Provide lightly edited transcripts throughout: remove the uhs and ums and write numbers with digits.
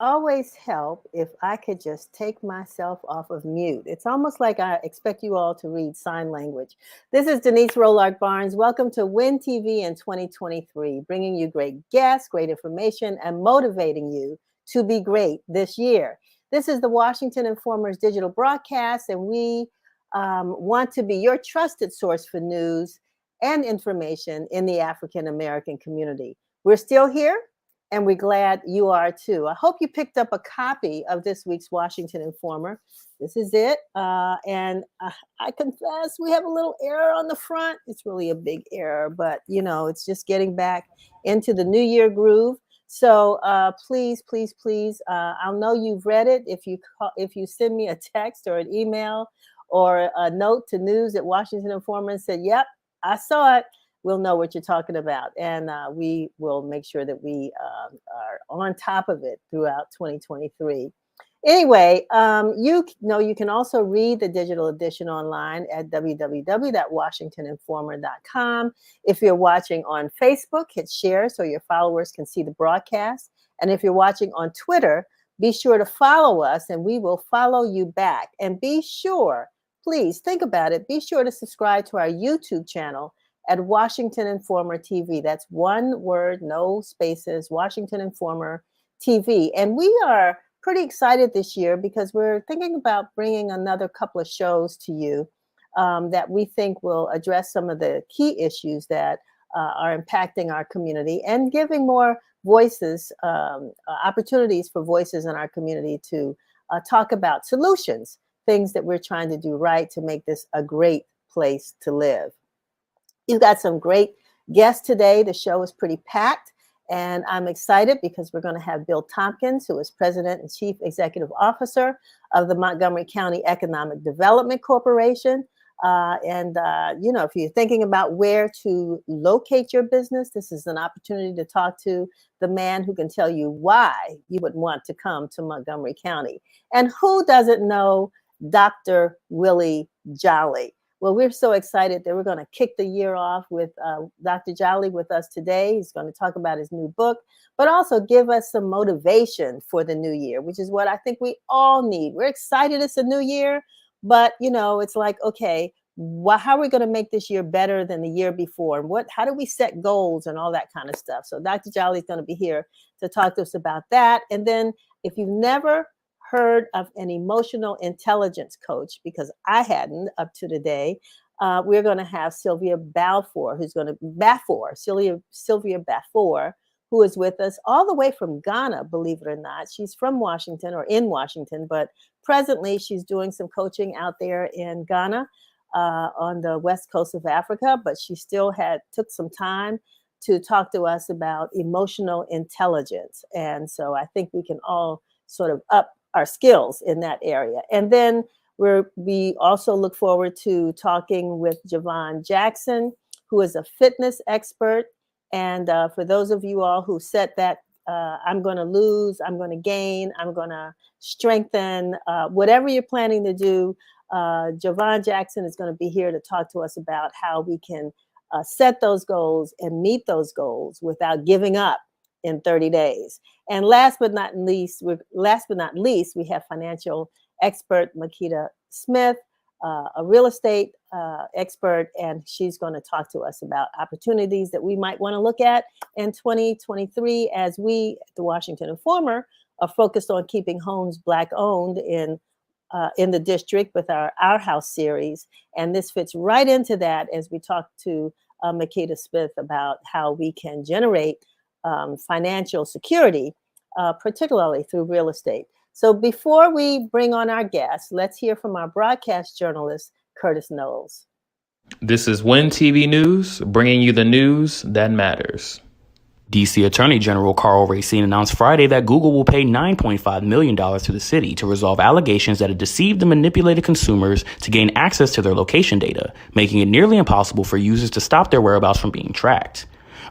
always help if I could just take myself off of mute. It's almost like I expect you all to read sign language. This is Denise Rollard Barnes. Welcome to WIN TV in 2023, bringing you great guests, great information, and motivating you to be great this year. This is the Washington Informer's digital broadcast, and we want to be your trusted source for news and information in the African American community. We're still here, and we're glad you are too. I hope you picked up a copy of this week's Washington Informer. This is it. And I confess we have a little error on the front. It's really a big error, but you know, it's just getting back into the new year groove. So please, I'll know you've read it if you send me a text or an email or a note to news@Washington Informer and said, yep, I saw it. We'll know what you're talking about. And we will make sure that we are on top of it throughout 2023. Anyway, you know, you can also read the digital edition online at www.washingtoninformer.com. If you're watching on Facebook, hit share so your followers can see the broadcast. And if you're watching on Twitter, be sure to follow us and we will follow you back. And be sure, please think about it, be sure to subscribe to our YouTube channel at Washington Informer TV. That's one word, no spaces, Washington Informer TV. And we are pretty excited this year because we're thinking about bringing another couple of shows to you that we think will address some of the key issues that are impacting our community and giving more voices, opportunities for voices in our community to talk about solutions, things that we're trying to do right to make this a great place to live. You've got some great guests today. The show is pretty packed, and I'm excited because we're going to have Bill Tompkins, who is President and Chief Executive Officer of the Montgomery County Economic Development Corporation. You know, if you're thinking about where to locate your business, this is an opportunity to talk to the man who can tell you why you would want to come to Montgomery County. And who doesn't know Dr. Willie Jolley? Well, we're so excited that we're going to kick the year off with Dr. Jolley with us today. He's going to talk about his new book, but also give us some motivation for the new year, which is what I think we all need. We're excited it's a new year, but you know, it's like, okay, how are we going to make this year better than the year before? And how do we set goals and all that kind of stuff? So Dr. Jolley is going to be here to talk to us about that. And then if you've never heard of an emotional intelligence coach, because I hadn't up to today, we're going to have Sylvia Balfour, Sylvia Balfour, who is with us all the way from Ghana, believe it or not. She's from Washington or in Washington, but presently she's doing some coaching out there in Ghana on the west coast of Africa, but she still took some time to talk to us about emotional intelligence. And so I think we can all sort of up our skills in that area. And then we also look forward to talking with Javon Jackson, who is a fitness expert. And for those of you all who set that, I'm going to lose, I'm going to gain, I'm going to strengthen, whatever you're planning to do, Javon Jackson is going to be here to talk to us about how we can set those goals and meet those goals without giving up in 30 days. And last but not least, we have financial expert Makita Smith, a real estate expert, and she's going to talk to us about opportunities that we might want to look at in 2023 as we, at the Washington Informer, are focused on keeping homes Black owned in the district with our House series. And this fits right into that as we talk to Makita Smith about how we can generate financial security, particularly through real estate. So before we bring on our guests, let's hear from our broadcast journalist, Curtis Knowles. This is WIN TV News, bringing you the news that matters. D.C. Attorney General Karl Racine announced Friday that Google will pay $9.5 million to the city to resolve allegations that it deceived and manipulated consumers to gain access to their location data, making it nearly impossible for users to stop their whereabouts from being tracked.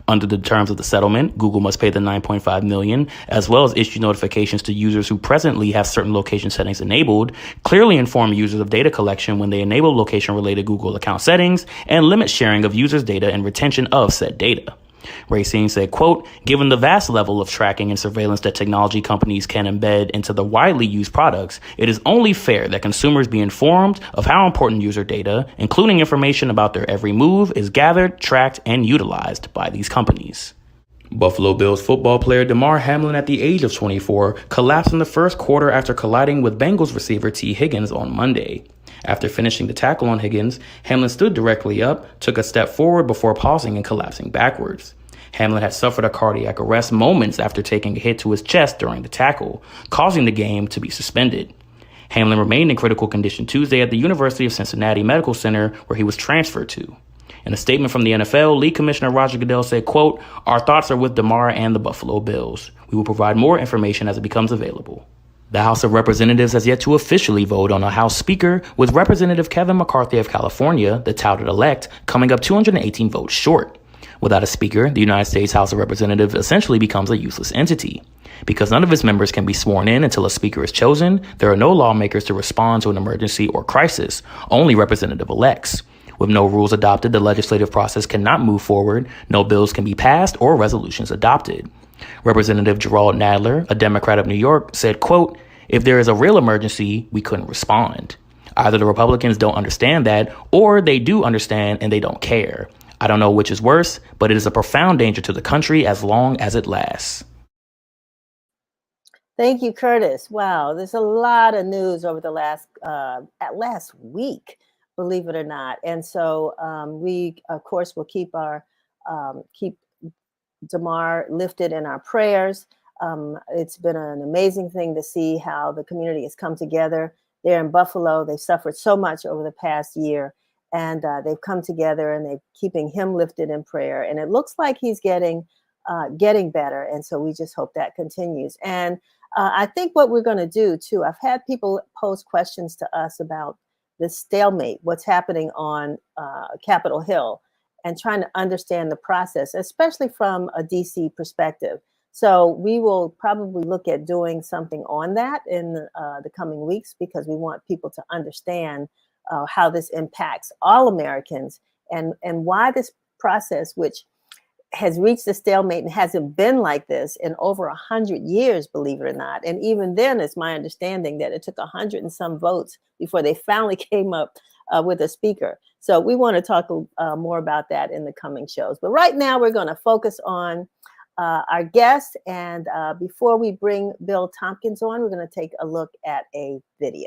Under the terms of the settlement, Google must pay the $9.5 million, as well as issue notifications to users who presently have certain location settings enabled, clearly inform users of data collection when they enable location-related Google account settings, and limit sharing of users' data and retention of said data. Racine said, quote, given the vast level of tracking and surveillance that technology companies can embed into the widely used products, it is only fair that consumers be informed of how important user data, including information about their every move, is gathered, tracked, and utilized by these companies. Buffalo Bills football player Damar Hamlin, at the age of 24, collapsed in the first quarter after colliding with Bengals receiver T. Higgins on Monday. After finishing the tackle on Higgins, Hamlin stood directly up, took a step forward before pausing and collapsing backwards. Hamlin had suffered a cardiac arrest moments after taking a hit to his chest during the tackle, causing the game to be suspended. Hamlin remained in critical condition Tuesday at the University of Cincinnati Medical Center, where he was transferred to. In a statement from the NFL, League Commissioner Roger Goodell said, quote, our thoughts are with Damar and the Buffalo Bills. We will provide more information as it becomes available. The House of Representatives has yet to officially vote on a House Speaker, with Representative Kevin McCarthy of California, the touted elect, coming up 218 votes short. Without a Speaker, the United States House of Representatives essentially becomes a useless entity. Because none of its members can be sworn in until a Speaker is chosen, there are no lawmakers to respond to an emergency or crisis, only representative-elects. With no rules adopted, the legislative process cannot move forward, no bills can be passed, or resolutions adopted. Representative Gerald Nadler, a Democrat of New York, said, quote, if there is a real emergency, we couldn't respond. Either the Republicans don't understand that, or they do understand and they don't care. I don't know which is worse, but it is a profound danger to the country as long as it lasts. Thank you, Curtis. Wow, there's a lot of news over the last week, believe it or not. And so we, of course, will keep Damar lifted in our prayers. It's been an amazing thing to see how the community has come together there in Buffalo. They've suffered so much over the past year, and they've come together and they're keeping him lifted in prayer. And it looks like he's getting better. And so we just hope that continues. And I think what we're going to do too, I've had people pose questions to us about this stalemate, what's happening on Capitol Hill, and trying to understand the process, especially from a DC perspective. So we will probably look at doing something on that in the coming weeks, because we want people to understand how this impacts all Americans, and why this process, which has reached a stalemate and hasn't been like this in over 100 years, believe it or not. And even then, it's my understanding that it took 100 and some votes before they finally came up with a speaker. So we want to talk more about that in the coming shows. But right now, we're going to focus on our guest. And before we bring Bill Tompkins on, we're going to take a look at a video.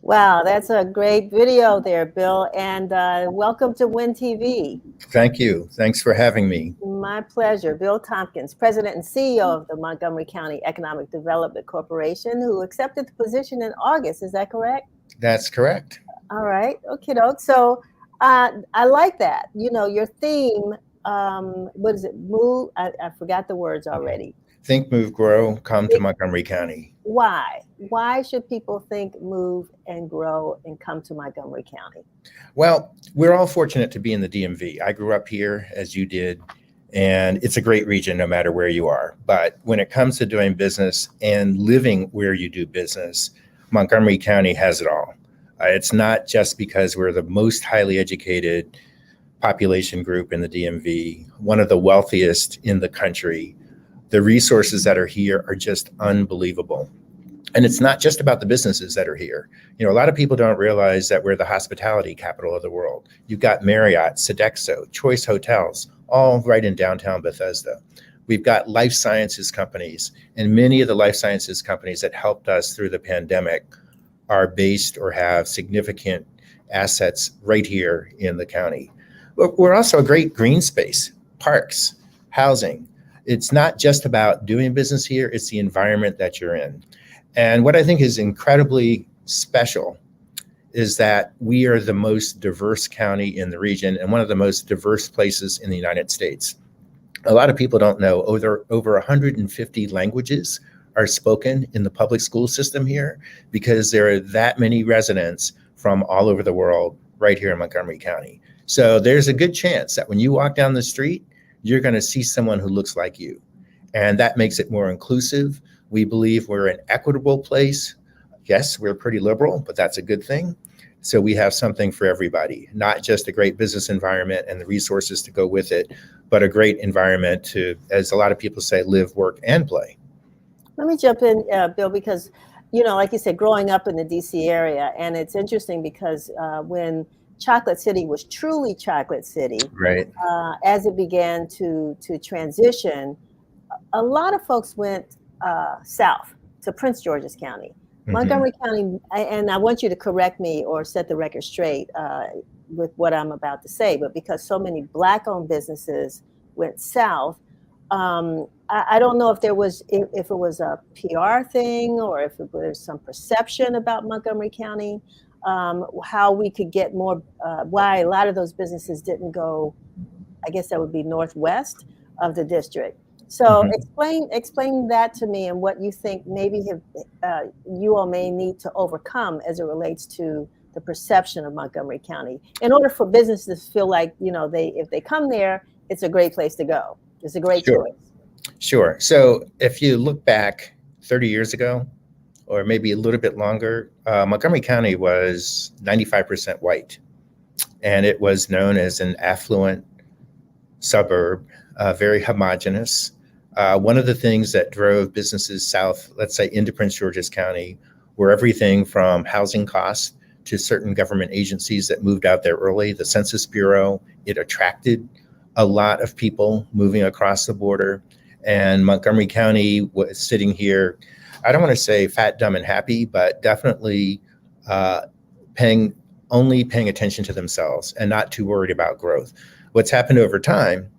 Wow, that's a great video there, Bill. And welcome to WIN TV. Thank you. Thanks for having me. My pleasure. Bill Tompkins, President and CEO of the Montgomery County Economic Development Corporation, who accepted the position in August. Is that correct? That's correct. All right. Okay, doke. So I like that. You know, your theme, what is it? Move. I forgot the words already. Think, move, grow, come to Montgomery County. Why? Why should people think, move, and grow and come to Montgomery County? Well, we're all fortunate to be in the DMV. I grew up here, as you did, and it's a great region no matter where you are. But when it comes to doing business and living where you do business, Montgomery County has it all. It's not just because we're the most highly educated population group in the DMV, one of the wealthiest in the country. The resources that are here are just unbelievable. And it's not just about the businesses that are here. You know, a lot of people don't realize that we're the hospitality capital of the world. You've got Marriott, Sodexo, Choice Hotels, all right in downtown Bethesda. We've got life sciences companies, and many of the life sciences companies that helped us through the pandemic are based or have significant assets right here in the county. We're also a great green space, parks, housing. It's not just about doing business here, it's the environment that you're in. And what I think is incredibly special is that we are the most diverse county in the region and one of the most diverse places in the United States. A lot of people don't know over 150 languages are spoken in the public school system here because there are that many residents from all over the world right here in Montgomery County. So there's a good chance that when you walk down the street, you're going to see someone who looks like you. And that makes it more inclusive. We believe we're an equitable place. Yes, we're pretty liberal, but that's a good thing. So we have something for everybody, not just a great business environment and the resources to go with it, but a great environment to, as a lot of people say, live, work, and play. Let me jump in, Bill, because, you know, like you said, growing up in the DC area, and it's interesting because when Chocolate City was truly Chocolate City, right? As it began to transition, a lot of folks went south to Prince George's County. Mm-hmm. Montgomery County, and I want you to correct me or set the record straight with what I'm about to say, but because so many Black-owned businesses went south, I don't know if it was a PR thing or if it was some perception about Montgomery County, how we could get more, why a lot of those businesses didn't go, I guess that would be northwest of the district. So mm-hmm. explain that to me and what you think maybe you all may need to overcome as it relates to the perception of Montgomery County in order for businesses to feel like, you know, if they come there, it's a great place to go. It's a great choice. Sure. So if you look back 30 years ago, or maybe a little bit longer, Montgomery County was 95% white. And it was known as an affluent suburb, very homogenous. One of the things that drove businesses south, let's say into Prince George's County, were everything from housing costs to certain government agencies that moved out there early. The Census Bureau, it attracted a lot of people moving across the border. And Montgomery County was sitting here, I don't want to say fat, dumb, and happy, but definitely paying attention to themselves and not too worried about growth. What's happened over time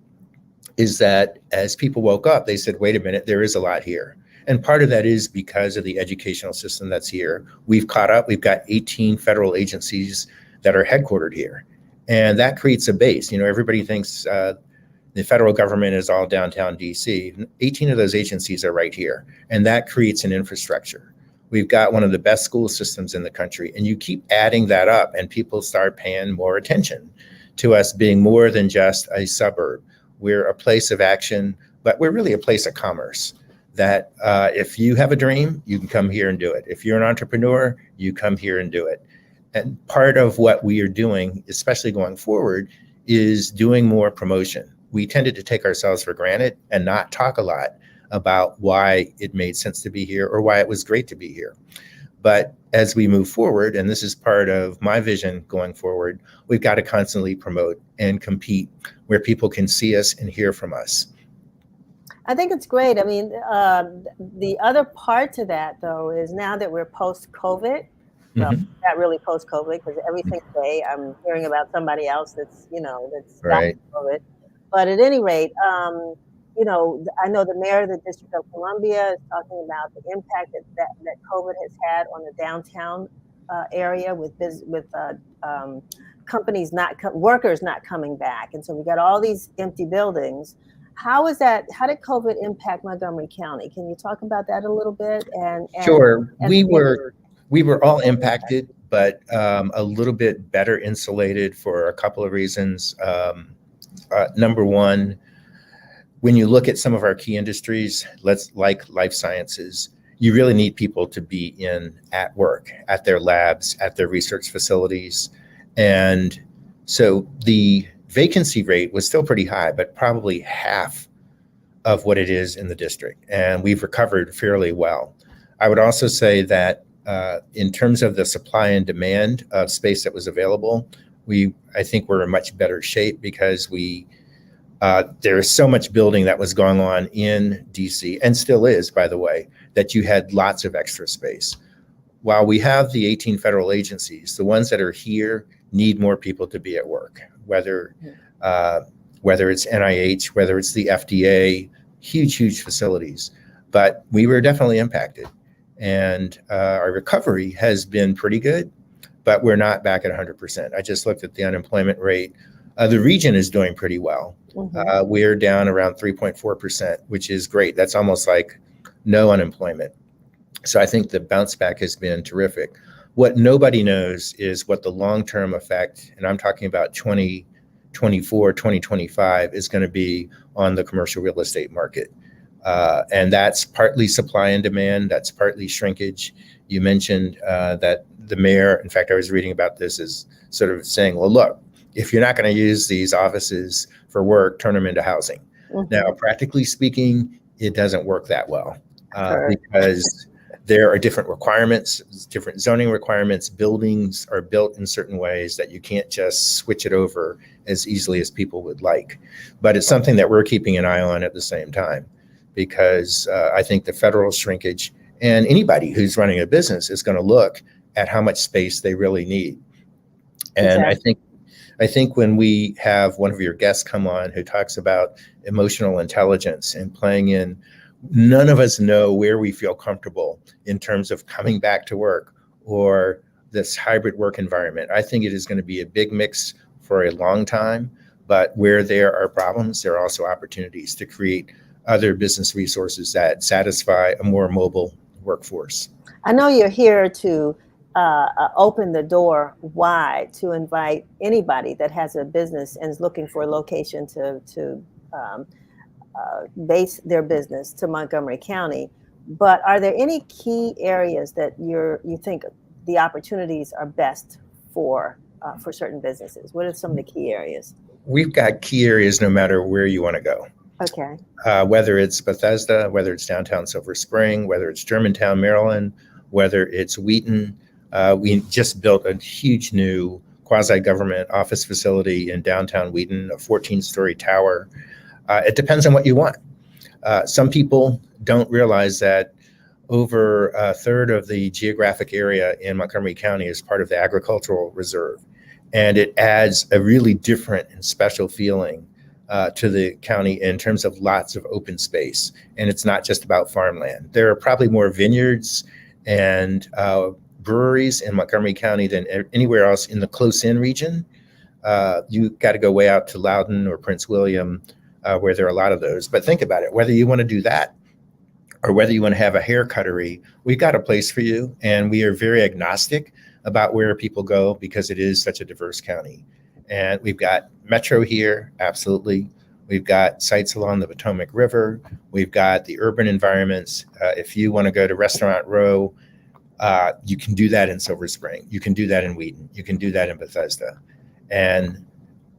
is that as people woke up, they said, wait a minute, there is a lot here. And part of that is because of the educational system that's here. We've caught up. We've got 18 federal agencies that are headquartered here. And that creates a base. You know, everybody thinks the federal government is all downtown DC. 18 of those agencies are right here. And that creates an infrastructure. We've got one of the best school systems in the country. And you keep adding that up and people start paying more attention to us being more than just a suburb. We're a place of action, but we're really a place of commerce. That if you have a dream, you can come here and do it. If you're an entrepreneur, you come here and do it. And part of what we are doing, especially going forward, is doing more promotion. We tended to take ourselves for granted and not talk a lot about why it made sense to be here or why it was great to be here. But as we move forward, and this is part of my vision going forward, we've got to constantly promote and compete where people can see us and hear from us. I think it's great. I mean, the other part to that, though, is now that we're post-COVID, well, not really post-COVID, because every single day I'm hearing about somebody else that's right. COVID. But at any rate, you know, I know the mayor of the District of Columbia is talking about the impact that COVID has had on the downtown area with companies workers not coming back. And so we got all these empty buildings. How did COVID impact Montgomery County? Can you talk about that a little bit? Sure. We were all impacted, but a little bit better insulated for a couple of reasons. Number one, when you look at some of our key industries, like life sciences, you really need people to be at work, at their labs, at their research facilities. And so the vacancy rate was still pretty high, but probably half of what it is in the district. And we've recovered fairly well. I would also say that in terms of the supply and demand of space that was available, I think we're in much better shape because we There is so much building that was going on in DC, and still is, by the way, that you had lots of extra space. While we have the 18 federal agencies, the ones that are here need more people to be at work, whether it's NIH, whether it's the FDA, huge facilities. But we were definitely impacted. And our recovery has been pretty good, but we're not back at 100%. I just looked at the unemployment rate. The region is doing pretty well. We're down around 3.4%, which is great. That's almost like no unemployment. So I think the bounce back has been terrific. What nobody knows is what the long-term effect, and I'm talking about 2024, 2025, is going to be on the commercial real estate market. And that's partly supply and demand. That's partly shrinkage. You mentioned that the mayor, in fact, I was reading about this, is sort of saying, well, look, if you're not going to use these offices for work, turn them into housing. Now, practically speaking, it doesn't work that well because there are different requirements, different zoning requirements. Buildings are built in certain ways that you can't just switch it over as easily as people would like. But it's something that we're keeping an eye on at the same time, because I think the federal shrinkage, and anybody who's running a business is going to look at how much space they really need. And I think when we have one of your guests come on who talks about emotional intelligence and playing in, none of us know where we feel comfortable in terms of coming back to work or this hybrid work environment. I think it is going to be a big mix for a long time, but where there are problems, there are also opportunities to create other business resources that satisfy a more mobile workforce. I know you're here to open the door wide to invite anybody that has a business and is looking for a location to base their business to Montgomery County. But are there any key areas that you think the opportunities are best for certain businesses? What are some of the key areas? We've got key areas no matter where you want to go. Okay. Whether it's Bethesda, whether it's downtown Silver Spring, whether it's Germantown, Maryland, whether it's Wheaton. We just built a huge new quasi-government office facility in downtown Wheaton, a 14-story tower. It depends on what you want. Some people don't realize that over a third of the geographic area in Montgomery County is part of the agricultural reserve. And it adds a really different and special feeling to the county in terms of lots of open space. And it's not just about farmland. There are probably more vineyards and breweries in Montgomery County than anywhere else in the close-in region. You got to go way out to Loudoun or Prince William, where there are a lot of those. But think about it, whether you want to do that or whether you want to have a hair cuttery, we've got a place for you. And we are very agnostic about where people go because it is such a diverse county. And we've got Metro here, absolutely. We've got sites along the Potomac River. We've got the urban environments. If you want to go to Restaurant Row, you can do that in Silver Spring. You can do that in Wheaton. You can do that in Bethesda. And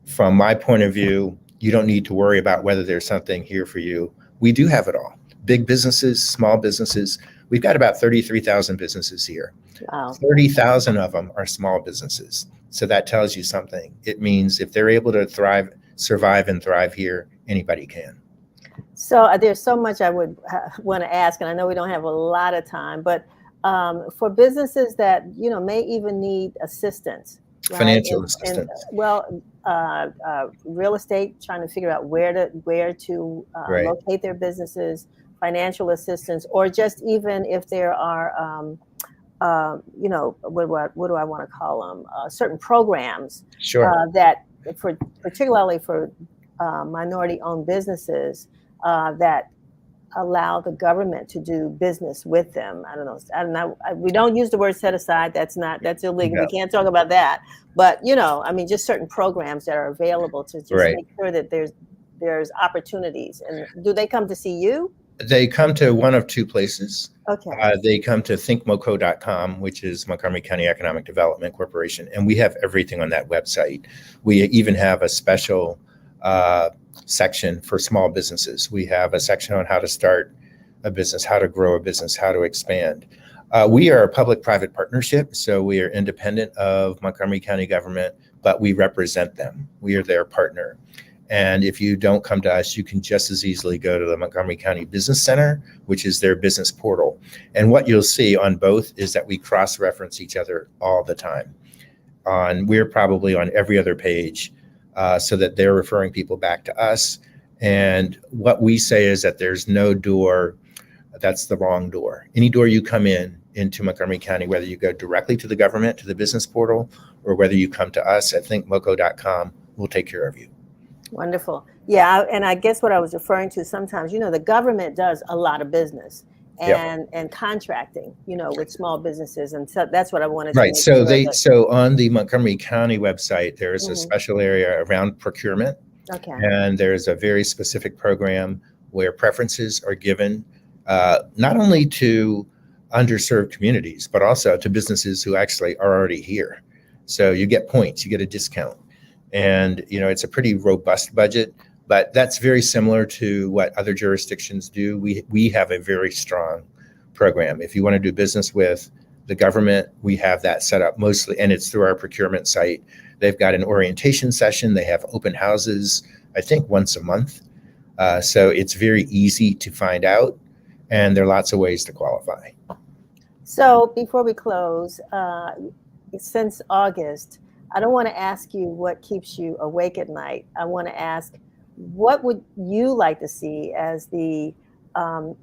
from my point of view, you don't need to worry about whether there's something here for you. We do have it all. Big businesses, small businesses. We've got about 33,000 businesses here. Wow. 30,000 of them are small businesses. So that tells you something. It means if they're able to survive and thrive here, anybody can. So there's so much I would want to ask, and I know we don't have a lot of time, but for businesses that may even need assistance, right? Financial assistance. Real estate, trying to figure out where to Right. locate their businesses, financial assistance, or just even if there are what do I want to call them? Certain programs Sure. that, particularly for minority-owned businesses, that allow the government to do business with them. I don't know. We don't use the word set aside. That's illegal. No. We can't talk about that. But just certain programs that are available to just Right. make sure that there's opportunities. And do they come to see you? They come to one of two places. Okay. They come to thinkmoco.com, which is Montgomery County Economic Development Corporation, and we have everything on that website. We even have a special section for small businesses. We have a section on how to start a business, how to grow a business, how to expand. We are a public-private partnership, so we are independent of Montgomery County government, but we represent them. We are their partner. And if you don't come to us, you can just as easily go to the Montgomery County Business Center, which is their business portal. And what you'll see on both is that we cross-reference each other all the time. We're probably on every other page, so that they're referring people back to us. And what we say is that there's no door that's the wrong door. Any door you come into Montgomery County, whether you go directly to the government, to the business portal, or whether you come to us at thinkmoco.com, we'll take care of you. Wonderful. Yeah, and I guess what I was referring to sometimes, the government does a lot of business and contracting, with small businesses, and so that's what I wanted to Right. make So sure so on the Montgomery County website, there is a special area around procurement. Okay. And there's a very specific program where preferences are given not only to underserved communities, but also to businesses who actually are already here. So you get points, you get a discount. And, it's a pretty robust budget, but that's very similar to what other jurisdictions do. We have a very strong program. If you want to do business with the government, we have that set up mostly, and it's through our procurement site. They've got an orientation session. They have open houses, I think once a month. So it's very easy to find out, and there are lots of ways to qualify. So before we close, since August, I don't want to ask you what keeps you awake at night. I want to ask, what would you like to see as the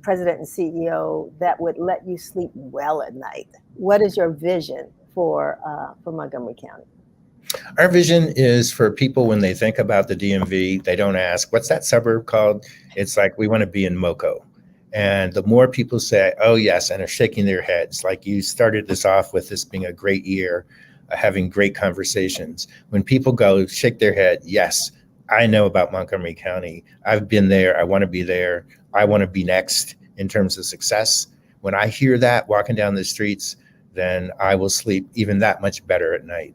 president and CEO that would let you sleep well at night? What is your vision for Montgomery County? Our vision is for people, when they think about the DMV, they don't ask, what's that suburb called? It's like, we want to be in Moco. And the more people say, oh, yes, and are shaking their heads, like you started this off with this being a great year, having great conversations. When people go shake their head, yes, I know about Montgomery County. I've been there. I want to be there. I want to be next in terms of success. When I hear that walking down the streets, then I will sleep even that much better at night.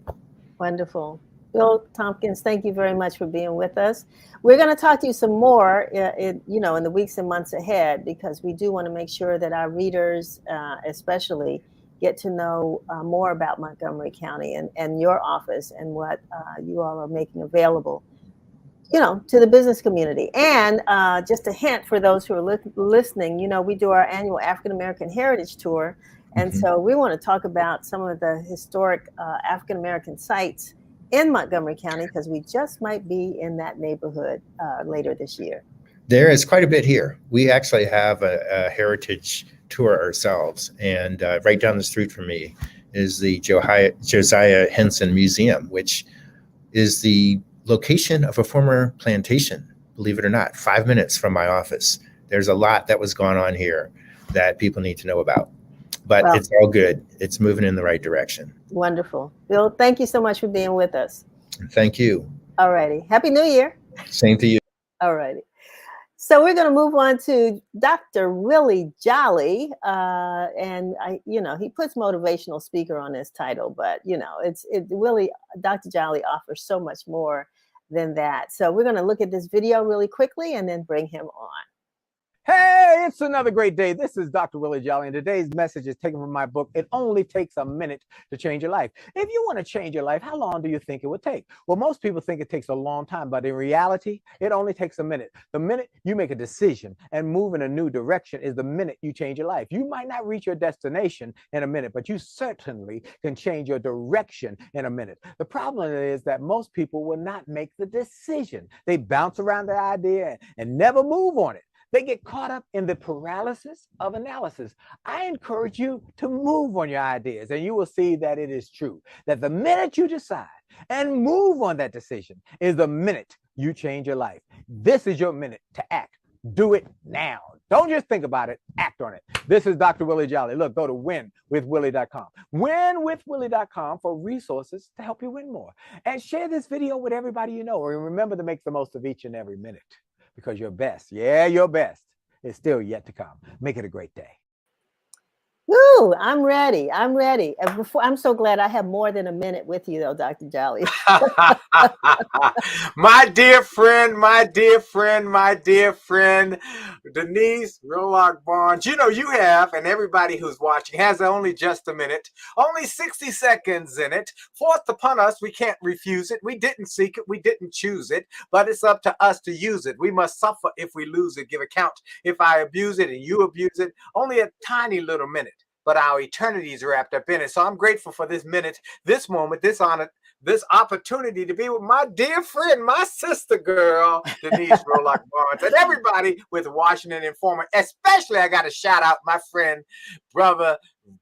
Wonderful. Bill Tompkins, thank you very much for being with us. We're going to talk to you some more, in the weeks and months ahead, because we do want to make sure that our readers, especially, get to know more about Montgomery County and your office and what you all are making available, to the business community. And just a hint for those who are listening, we do our annual African American Heritage Tour. And so we want to talk about some of the historic African American sites in Montgomery County, because we just might be in that neighborhood later this year. There is quite a bit here. We actually have a heritage tour ourselves, and right down the street from me is the Josiah Henson Museum, which is the location of a former plantation, believe it or not, 5 minutes from my office. There's a lot that was going on here that people need to know about. But it's all good. It's moving in the right direction. Wonderful. Bill, thank you so much for being with us. Thank you. All righty. Happy New Year. Same to you. All righty. So we're going to move on to Dr. Willie Jolley. And he puts motivational speaker on his title, but Willie, Dr. Jolley offers so much more than that. So we're going to look at this video really quickly and then bring him on. Hey, it's another great day. This is Dr. Willie Jolley, and today's message is taken from my book, It Only Takes a Minute to Change Your Life. If you want to change your life, how long do you think it would take? Well, most people think it takes a long time, but in reality, it only takes a minute. The minute you make a decision and move in a new direction is the minute you change your life. You might not reach your destination in a minute, but you certainly can change your direction in a minute. The problem is that most people will not make the decision. They bounce around the idea and never move on it. They get caught up in the paralysis of analysis. I encourage you to move on your ideas, and you will see that it is true, that the minute you decide and move on that decision is the minute you change your life. This is your minute to act. Do it now. Don't just think about it, act on it. This is Dr. Willie Jolley. Look, go to winwithwillie.com. Winwithwillie.com for resources to help you win more. And share this video with everybody you know. And remember to make the most of each and every minute, because your best, your best, is still yet to come. Make it a great day. Woo, I'm ready. I'm ready. And before, I'm so glad I have more than a minute with you, though, Dr. Jolly. My dear friend, my dear friend, my dear friend, Denise Rolock Barnes. You know, you have, and everybody who's watching has only just a minute, only 60 seconds in it. Forced upon us, we can't refuse it. We didn't seek it, we didn't choose it, but it's up to us to use it. We must suffer if we lose it, give account if I abuse it and you abuse it. Only a tiny little minute, but our eternity is wrapped up in it. So I'm grateful for this minute, this moment, this honor, this opportunity to be with my dear friend, my sister girl, Denise Rolock Barnes, and everybody with Washington Informer. Especially, I got to shout out my friend, brother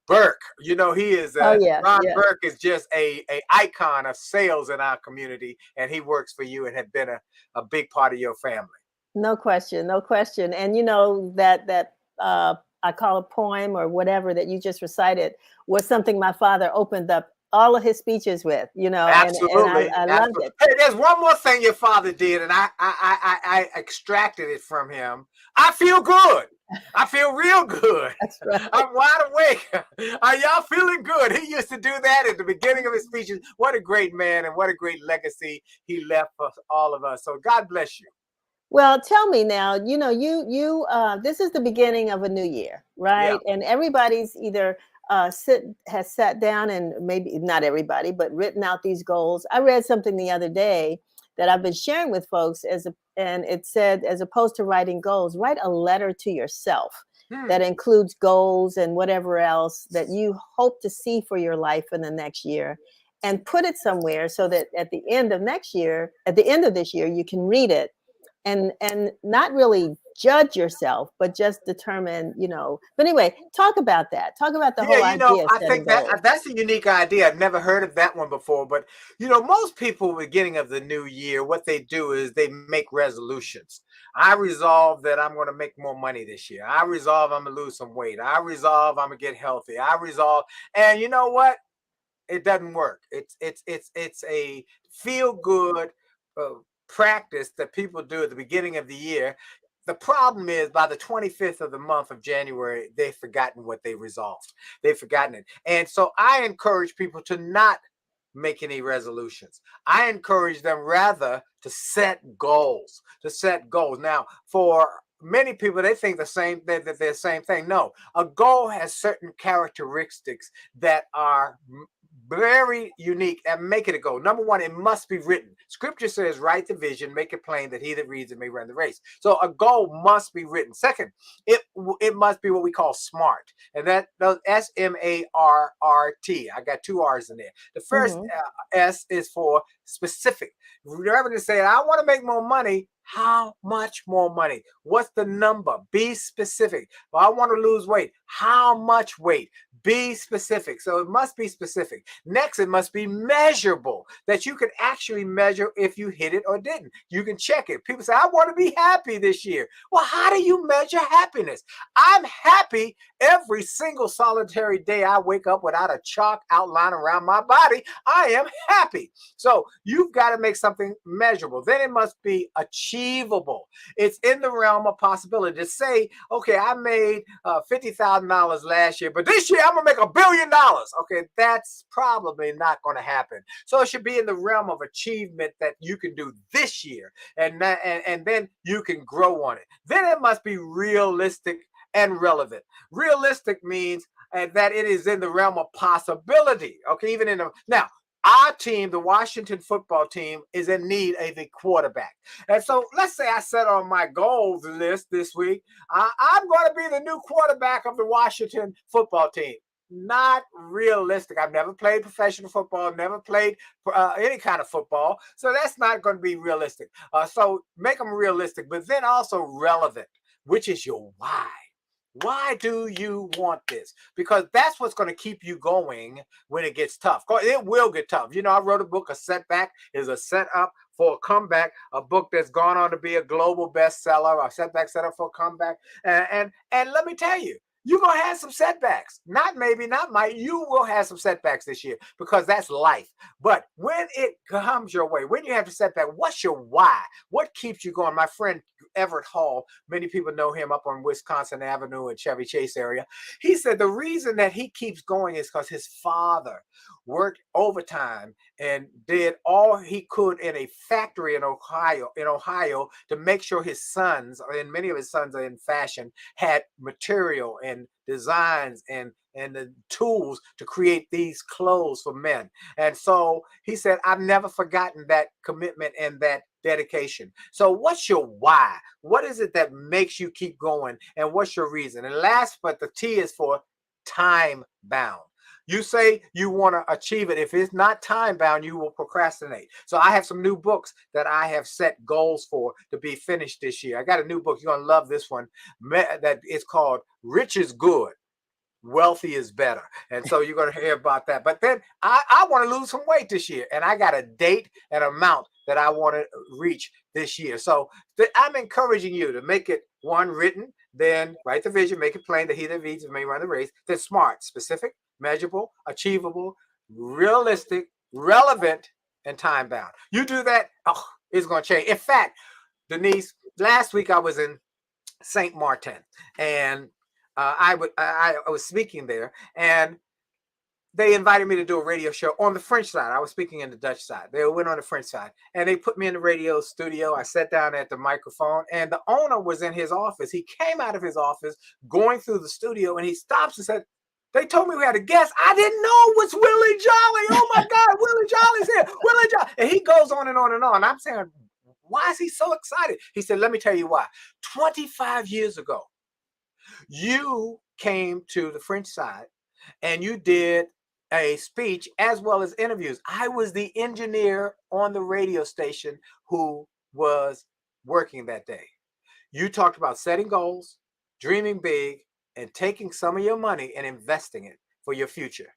Burke. You know, he is Oh, yes, Ron yes. Burke is just a icon of sales in our community, and he works for you and had been a big part of your family. No question, no question. And you know that I call a poem or whatever that you just recited was something my father opened up all of his speeches with. You know, and Absolutely, I loved absolutely. it. Hey, there's one more thing your father did, and I extracted it from him. I feel good. I feel real good. That's right. I'm wide awake. Are y'all feeling good? He used to do that at the beginning of his speeches. What a great man, and what a great legacy he left for all of us. So God bless you. Well, tell me now, you know, you this is the beginning of a new year, Yeah. right? And everybody's either has sat down and maybe not everybody, but written out these goals. I read something the other day that I've been sharing with folks and it said, as opposed to writing goals, write a letter to yourself that Hmm. includes goals and whatever else that you hope to see for your life in the next year, and put it somewhere so that at the end of next year, at the end of this year, you can read it and not really judge yourself, but just determine, you know. But anyway, talk about that. Talk about the Yeah, whole you know, idea of I setting think that goals. that's a unique idea. I've never heard of that one before. But you know, most people beginning of the new year, what they do is they make resolutions. I resolve that I'm going to make more money this year. I resolve I'm going to lose some weight. I resolve I'm going to get healthy. I resolve, and you know what? It doesn't work. It's a feel good uh, practice that people do at the beginning of the year. The problem is by the 25th of the month of January, they've forgotten what they resolved. They've forgotten it. And so I encourage people to not make any resolutions. I encourage them rather to set goals, to set goals. Now, for many people, they think that they're the same thing. No, a goal has certain characteristics that are very unique and make it a goal. Number one, it must be written. Scripture says, write the vision, make it plain that he that reads it may run the race. So a goal must be written. Second, it must be what we call SMART. And that SMART. I got two R's in there. The first Hmm. S is for specific. Rather than saying, I want to make more money, how much more money? What's the number? Be specific. Well, I want to lose weight. How much weight? Be specific. So it must be specific. Next, it must be measurable, that you can actually measure if you hit it or didn't. You can check it. People say, I want to be happy this year. Well, how do you measure happiness? I'm happy every single solitary day I wake up without a chalk outline around my body. I am happy. So you've got to make something measurable. Then it must be achievable. It's in the realm of possibility to say, okay, I made $50,000 last year, but this year I'm gonna make $1 billion. Okay, that's probably not going to happen. So it should be in the realm of achievement that you can do this year, and then you can grow on it. Then it must be realistic and relevant. Realistic means that it is in the realm of possibility. Okay, even in the now. Our team, the Washington football team, is in need of a quarterback. And so let's say I set on my goals list this week, I'm going to be the new quarterback of the Washington football team. Not realistic. I've never played professional football, never played any kind of football. So that's not going to be realistic. So make them realistic, but then also relevant, which is your why. Why do you want this? Because that's what's going to keep you going when it gets tough. It will get tough. You know, I wrote a book, A Setback is a Setup for a Comeback, a book that's gone on to be a global bestseller, A Setback Setup for a Comeback. And let me tell you, you're going to have some setbacks. Not maybe, not might. You will have some setbacks this year because that's life. But when it comes your way, when you have the setback, what's your why? What keeps you going? My friend Everett Hall, many people know him up on Wisconsin Avenue and Chevy Chase area. He said the reason that he keeps going is because his father worked overtime and did all he could in a factory in Ohio to make sure his sons, and many of his sons are in fashion, had material and designs and the tools to create these clothes for men. And so he said, I've never forgotten that commitment and that dedication. So what's your why? What is it that makes you keep going? And what's your reason? And last, but the T is for time bound. You say you want to achieve it. If it's not time bound, you will procrastinate. So I have some new books that I have set goals for to be finished this year. I got a new book. You're going to love this one. That is called Rich is Good, Wealthy is Better. And so you're going to hear about that. But then I want to lose some weight this year. And I got a date and amount that I want to reach this year. So I'm encouraging you to make it one, written, then write the vision, make it plain that he that reads may run the race. Then smart, specific, measurable, achievable, realistic, relevant, and time bound. You do that, oh, it's going to change. In fact, Denise, last week I was in St. Martin, and I was speaking there, and they invited me to do a radio show on the French side. I was speaking in the Dutch side. They went on the French side, and they put me in the radio studio. I sat down at the microphone, and the owner was in his office. He came out of his office, going through the studio, and he stops and said, they told me we had a guest. I didn't know it was Willie Jolly. Oh my God, Willie Jolly's here. Willie Jolly. And he goes on and on and on. I'm saying, why is he so excited? He said, let me tell you why. 25 years ago, you came to the French side and you did a speech as well as interviews. I was the engineer on the radio station who was working that day. You talked about setting goals, dreaming big, and taking some of your money and investing it for your future.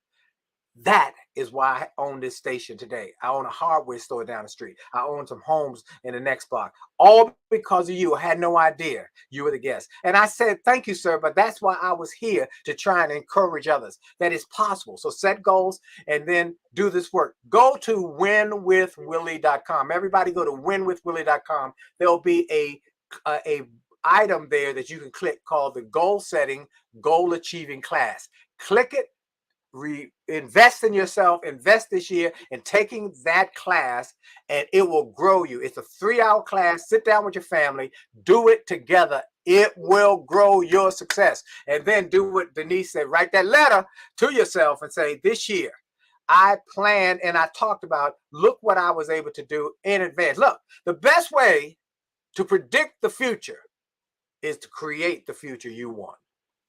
That is why I own this station today. I own a hardware store down the street. I own some homes in the next block. All because of you. I had no idea you were the guest. And I said, thank you, sir. But that's why I was here, to try and encourage others that it's possible. So set goals and then do this work. Go to winwithwillie.com. Everybody go to winwithwillie.com. There'll be a item there that you can click called the goal setting, goal achieving class. Click it. Invest in yourself, invest this year in taking that class, and it will grow you. It's a 3-hour class. Sit down with your family, do it together. It will grow your success. And then do what Denise said, write that letter to yourself and say, this year, I planned and I talked about, look what I was able to do in advance. Look, the best way to predict the future is to create the future you want.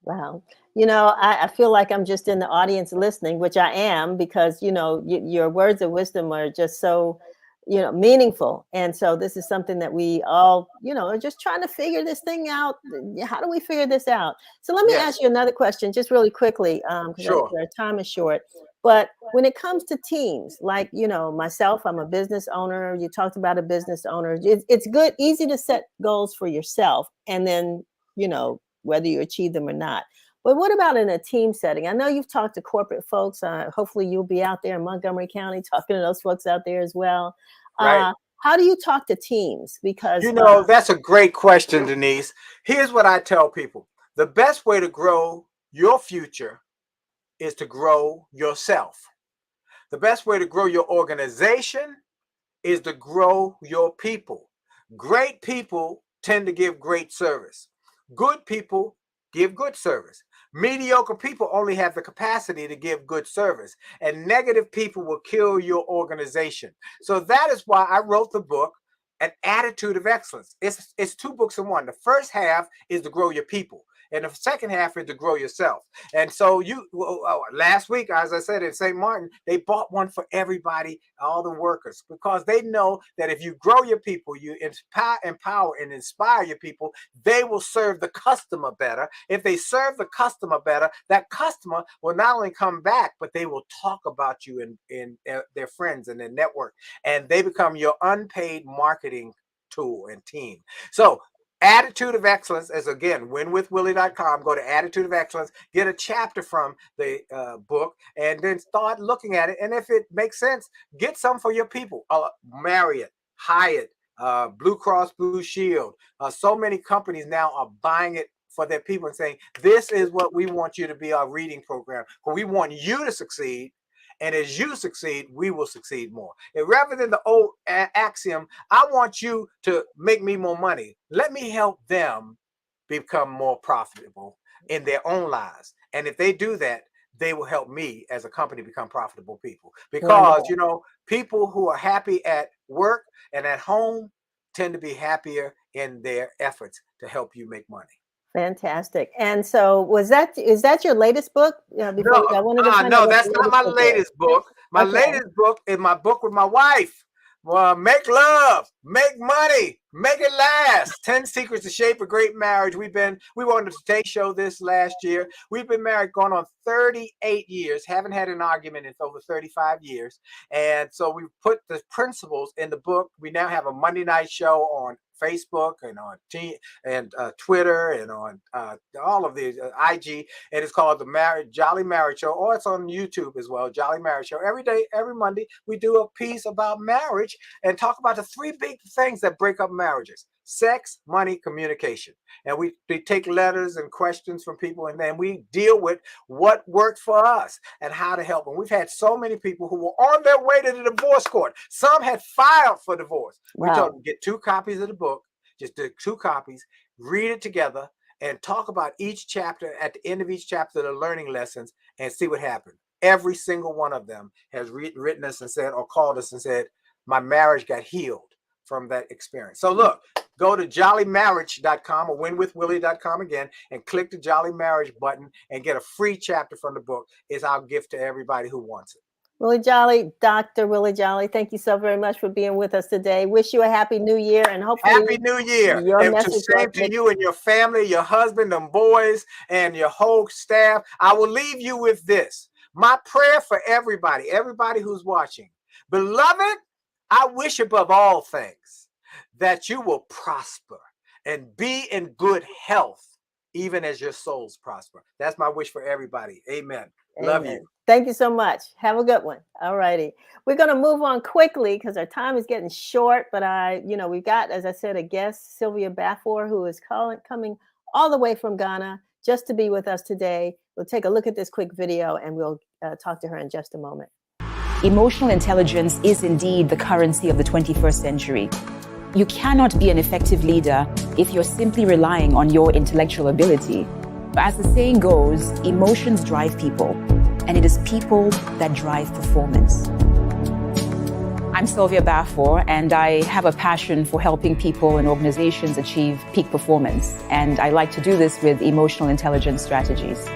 Wow. I feel like I'm just in the audience listening, which I am, because, your words of wisdom are just so, meaningful. And so this is something that we all, are just trying to figure this thing out. How do we figure this out? So let me ask you another question just really quickly, because Sure. our time is short. But when it comes to teams, like, myself, I'm a business owner. You talked about a business owner. It's easy to set goals for yourself. And then, whether you achieve them or not. But what about in a team setting? I know you've talked to corporate folks. Hopefully you'll be out there in Montgomery County talking to those folks out there as well. Right. How do you talk to teams? Because that's a great question, Denise. Here's what I tell people. The best way to grow your future is to grow yourself. The best way to grow your organization is to grow your people. Great people tend to give great service. Good people give good service. Mediocre people only have the capacity to give good service, and negative people will kill your organization. So that is why I wrote the book, An Attitude of Excellence. It's 2 books in one. The first half is to grow your people, and the second half is to grow yourself. And so last week, as I said, in St. Martin, they bought one for everybody, all the workers, because they know that if you grow your people, you empower and inspire your people, they will serve the customer better. If they serve the customer better, that customer will not only come back, but they will talk about you in their friends and their network, and they become your unpaid marketing tool and team. So Attitude of Excellence is, again, winwithwillie.com. Go to Attitude of Excellence, get a chapter from the book, and then start looking at it. And if it makes sense, get some for your people. Marriott, Hyatt, Blue Cross Blue Shield. So many companies now are buying it for their people and saying, this is what we want you to be our reading program. Because we want you to succeed. And as you succeed, we will succeed more. And rather than the old axiom, I want you to make me more money. Let me help them become more profitable in their own lives. And if they do that, they will help me as a company become profitable people. Because, you know, people who are happy at work and at home tend to be happier in their efforts to help you make money. Fantastic. And so is that your latest book? No, that's not my latest book. My latest book is my book with my wife. Make love, make money, make it last. 10 Secrets to Shape a Great Marriage. We were on the Today Show this last year. We've been married going on 38 years, haven't had an argument in over 35 years. And so we put the principles in the book. We now have a Monday night show on Facebook and on Twitter and on all of these IG, and it's called the Jolly Marriage Show, or it's on YouTube as well, Jolly Marriage Show. Every day, every Monday, we do a piece about marriage and talk about the 3 big things that break up marriages: sex, money, communication. And we take letters and questions from people, and then we deal with what worked for us and how to help them. We've had so many people who were on their way to the divorce court. Some had filed for divorce. Wow. We told them, get 2 copies of the book, just do 2 copies, read it together, and talk about each chapter. At the end of each chapter, the learning lessons, and see what happened. Every single one of them has written us and said, or called us and said, my marriage got healed from that experience. So look, go to jollymarriage.com or winwithwillie.com again and click the Jolly Marriage button and get a free chapter from the book. It's our gift to everybody who wants it. Willie Jolley, Dr. Willie Jolley, thank you so very much for being with us today. Wish you a happy new year, and hopefully happy new year. And to same to you and your family, your husband, and boys, and your whole staff. I will leave you with this. My prayer for everybody who's watching. Beloved, I wish above all things that you will prosper and be in good health, even as your souls prosper. That's my wish for everybody. Amen. Love you. Thank you so much. Have a good one. All righty. We're going to move on quickly because our time is getting short, but we've got, as I said, a guest, Sylvia Bafor, who is coming all the way from Ghana just to be with us today. We'll take a look at this quick video and we'll talk to her in just a moment. Emotional intelligence is indeed the currency of the 21st century. You cannot be an effective leader if you're simply relying on your intellectual ability. As the saying goes, emotions drive people, and it is people that drive performance. I'm Sylvia Bafor, and I have a passion for helping people and organizations achieve peak performance, and I like to do this with emotional intelligence strategies.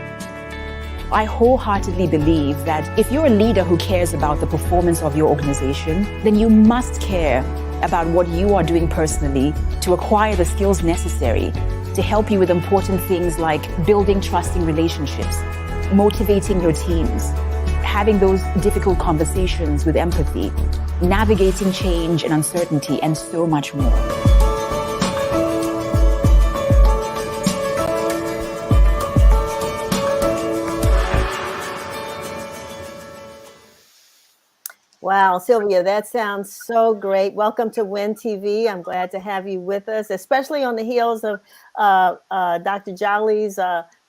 I wholeheartedly believe that if you're a leader who cares about the performance of your organization, then you must care about what you are doing personally to acquire the skills necessary to help you with important things like building trusting relationships, motivating your teams, having those difficult conversations with empathy, navigating change and uncertainty, and so much more. Wow, Sylvia, that sounds so great. Welcome to WIN TV. I'm glad to have you with us, especially on the heels of Dr. Jolley's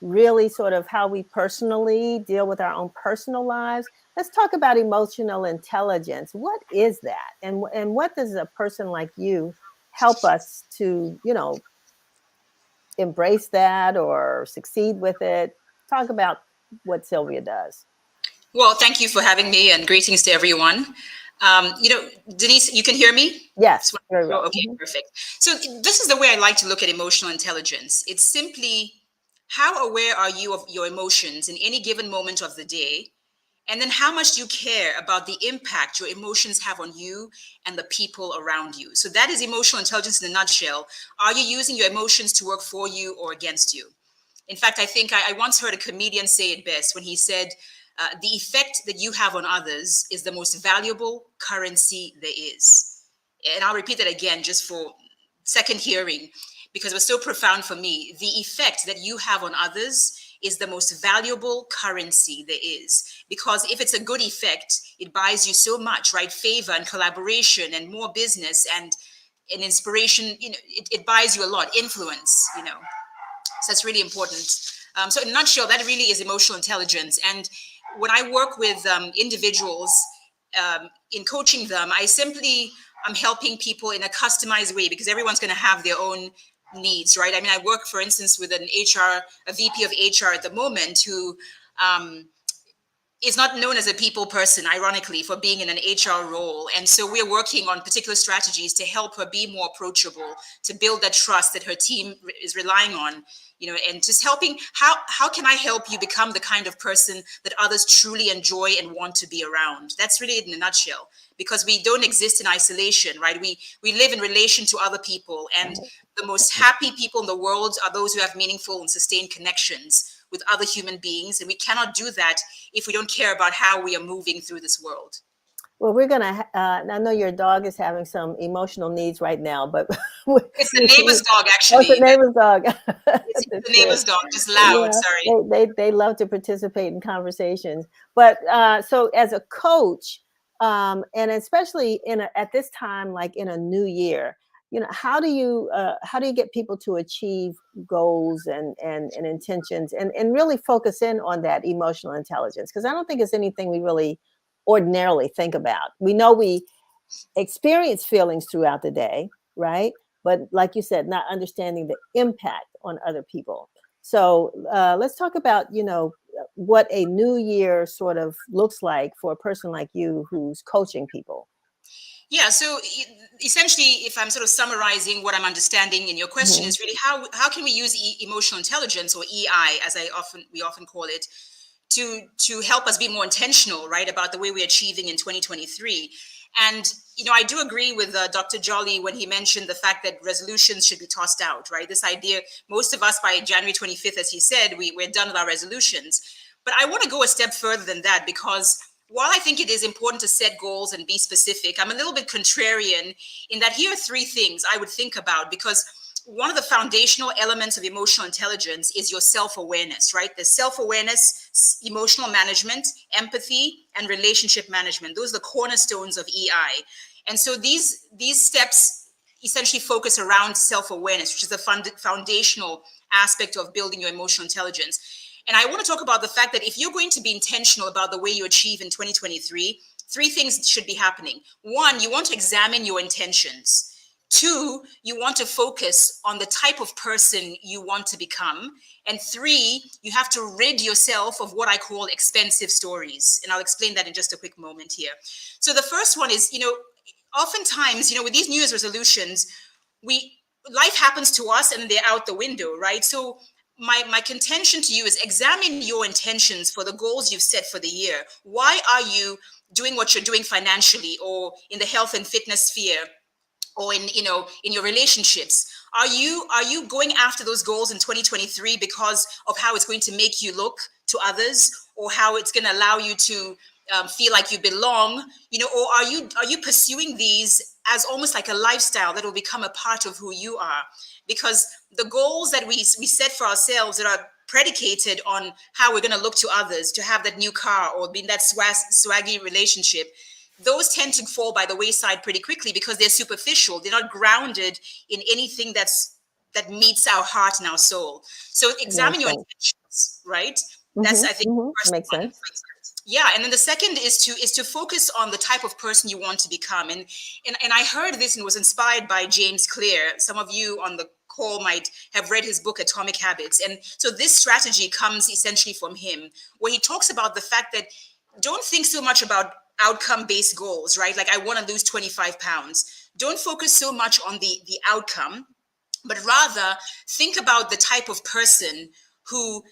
really sort of how we personally deal with our own personal lives. Let's talk about emotional intelligence. What is that? And what does a person like you help us to, embrace that or succeed with it? Talk about what Sylvia does. Well, thank you for having me, and greetings to everyone. Denise, you can hear me? Yes. Very well. Okay, perfect. So this is the way I like to look at emotional intelligence. It's simply how aware are you of your emotions in any given moment of the day? And then how much do you care about the impact your emotions have on you and the people around you? So that is emotional intelligence in a nutshell. Are you using your emotions to work for you or against you? In fact, I think I once heard a comedian say it best when he said, the effect that you have on others is the most valuable currency there is. And I'll repeat that again just for second hearing. because it was so profound for me. The effect that you have on others is the most valuable currency there is, because if it's a good effect, it buys you so much, right? Favor and collaboration and more business and inspiration. It buys you a lot. Influence. So that's really important. So in a nutshell, that really is emotional intelligence. And when I work with individuals in coaching them, I'm helping people in a customized way, because everyone's going to have their own needs, right? I mean, I work, for instance, with a VP of HR at the moment who is not known as a people person, ironically, for being in an HR role. And so we're working on particular strategies to help her be more approachable, to build that trust that her team is relying on, and just helping, how can I help you become the kind of person that others truly enjoy and want to be around? That's really in a nutshell, because we don't exist in isolation, right? We live in relation to other people, and the most happy people in the world are those who have meaningful and sustained connections with other human beings. And we cannot do that if we don't care about how we are moving through this world. Well, we're gonna. I know your dog is having some emotional needs right now, but it's the neighbor's dog, actually. Oh, it's the neighbor's dog. It's the neighbor's dog, just loud. Yeah, sorry. They love to participate in conversations. But so as a coach, and especially at this time, like in a new year, how do you get people to achieve goals and intentions and really focus in on that emotional intelligence? Because I don't think it's anything we really ordinarily think about. We know we experience feelings throughout the day, right? But like you said, not understanding the impact on other people. So let's talk about, what a new year sort of looks like for a person like you who's coaching people. Yeah, so essentially, if I'm sort of summarizing what I'm understanding in your question, is really how can we use emotional intelligence, or EI, as we often call it, to help us be more intentional, right, about the way we're achieving in 2023. And, I do agree with Dr. Jolly when he mentioned the fact that resolutions should be tossed out, right? This idea, most of us by January 25th, as he said, we're done with our resolutions. But I want to go a step further than that, because while I think it is important to set goals and be specific, I'm a little bit contrarian in that here are three things I would think about, because one of the foundational elements of emotional intelligence is your self-awareness, right? The self-awareness, emotional management, empathy, and relationship management. Those are the cornerstones of EI. And so these steps essentially focus around self-awareness, which is the foundational aspect of building your emotional intelligence. And I want to talk about the fact that if you're going to be intentional about the way you achieve in 2023, three things should be happening. One, you want to examine your intentions. Two, you want to focus on the type of person you want to become. And three, you have to rid yourself of what I call expensive stories. And I'll explain that in just a quick moment here. So the first one is, oftentimes, with these New Year's resolutions, life happens to us and they're out the window, right? So my contention to you is examine your intentions for the goals you've set for the year. Why are you doing what you're doing financially, or in the health and fitness sphere, or in your relationships? Are you going after those goals in 2023 because of how it's going to make you look to others, or how it's going to allow you to feel like you belong, or are you pursuing these as almost like a lifestyle that will become a part of who you are? Because the goals that we set for ourselves that are predicated on how we're going to look to others, to have that new car or be in that swaggy relationship, those tend to fall by the wayside pretty quickly because they're superficial. They're not grounded in anything that meets our heart and our soul. So examine your intentions, right? That's, I think, makes sense. Yeah, and then the second is to focus on the type of person you want to become. And I heard this and was inspired by James Clear. Some of you on the call might have read his book, Atomic Habits. And so this strategy comes essentially from him, where he talks about the fact that don't think so much about outcome-based goals, right? Like, I want to lose 25 pounds. Don't focus so much on the outcome, but rather think about the type of person who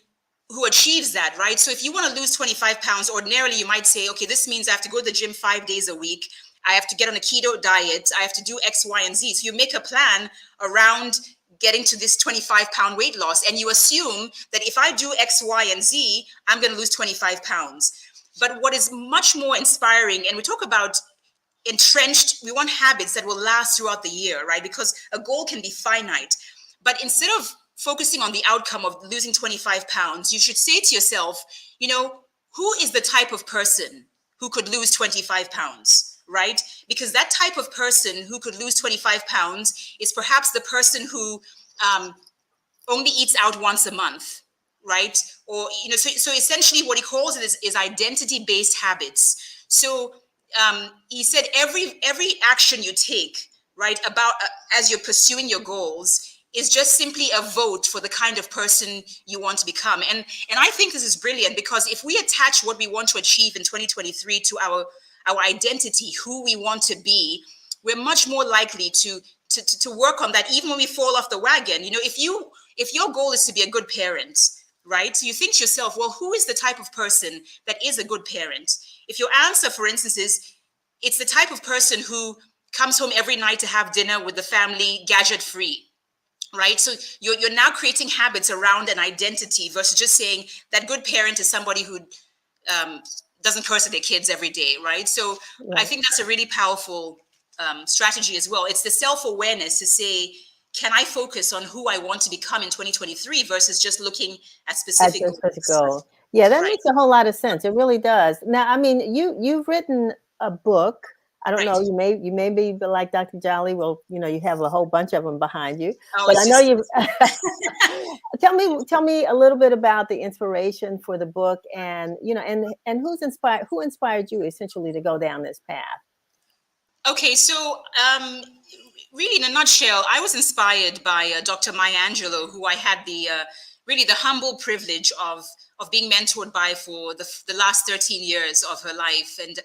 achieves that, right? So if you want to lose 25 pounds, ordinarily you might say, okay, this means I have to go to the gym 5 days a week. I have to get on a keto diet. I have to do X, Y, and Z. So you make a plan around getting to this 25-pound weight loss. And you assume that if I do X, Y, and Z, I'm going to lose 25 pounds. But what is much more inspiring, and we talk about entrenched, we want habits that will last throughout the year, right? Because a goal can be finite. But instead of focusing on the outcome of losing 25 pounds, you should say to yourself, you know, who is the type of person who could lose 25 pounds, right? Because that type of person who could lose 25 pounds is perhaps the person who only eats out once a month, right? Or, you know, so essentially what he calls it is identity-based habits. So he said every action you take, right, about as you're pursuing your goals is just simply a vote for the kind of person you want to become. And I think this is brilliant, because if we attach what we want to achieve in 2023 to our identity, who we want to be, we're much more likely to work on that even when we fall off the wagon. You know, if your goal is to be a good parent, right? So you think to yourself, well, who is the type of person that is a good parent? If your answer, for instance, is it's the type of person who comes home every night to have dinner with the family, gadget free, right? So you're now creating habits around an identity versus just saying that good parent is somebody who doesn't curse at their kids every day, right? So I think that's a really powerful strategy as well. It's the self-awareness to say, can I focus on who I want to become in 2023 versus just looking at specific goals? Yeah, that Right. makes a whole lot of sense. It really does. Now, I mean, you've written a book. I don't Right. know. You may be like Dr. Jolly. Well, you know, you have a whole bunch of them behind you. Oh, But it's I know just- you. Tell me a little bit about the inspiration for the book, and you know, and who inspired you essentially to go down this path. Okay, so really, in a nutshell, I was inspired by Dr. Maya Angelou, who I had the really the humble privilege of being mentored by for the last 13 years of her life, and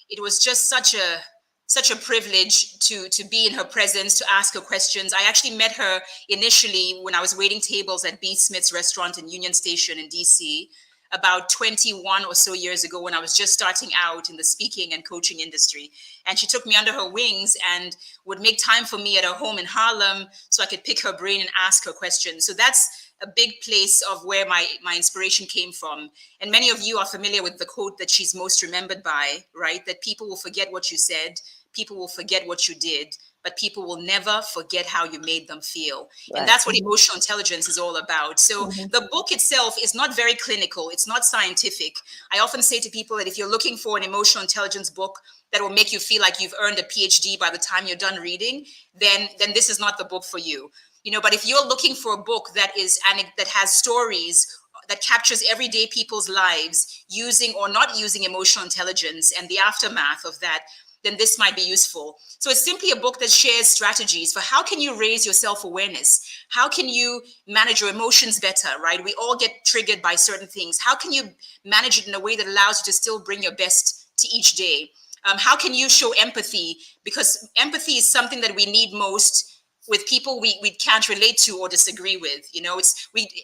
it was just such a privilege to be in her presence, to ask her questions. I actually met her initially when I was waiting tables at B. Smith's restaurant in Union Station in DC about 21 or so years ago, when I was just starting out in the speaking and coaching industry. And she took me under her wings and would make time for me at her home in Harlem so I could pick her brain and ask her questions. So that's a big place of where my inspiration came from. And many of you are familiar with the quote that she's most remembered by, right? That people will forget what you said, people will forget what you did, but people will never forget how you made them feel. Right. And that's what emotional intelligence is all about. So the book itself is not very clinical. It's not scientific. I often say to people that if you're looking for an emotional intelligence book that will make you feel like you've earned a PhD by the time you're done reading, then this is not the book for you. You know, but if you're looking for a book that has stories that captures everyday people's lives using or not using emotional intelligence and the aftermath of that, then this might be useful. So it's simply a book that shares strategies for how can you raise your self-awareness? How can you manage your emotions better, right? We all get triggered by certain things. How can you manage it in a way that allows you to still bring your best to each day? How can you show empathy? Because empathy is something that we need most with people we can't relate to or disagree with. You know,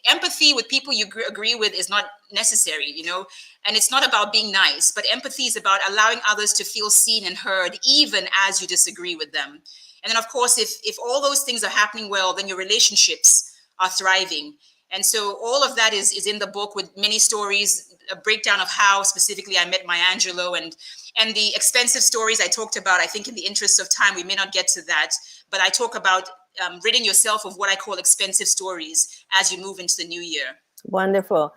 empathy with people you agree with is not necessary, you know, and it's not about being nice, but empathy is about allowing others to feel seen and heard, even as you disagree with them. And then, of course, if all those things are happening well, then your relationships are thriving. And so all of that is in the book, with many stories, a breakdown of how specifically I met Maya Angelou, and the expensive stories I talked about. I think in the interest of time, we may not get to that, but I talk about ridding yourself of what I call expensive stories as you move into the new year. Wonderful.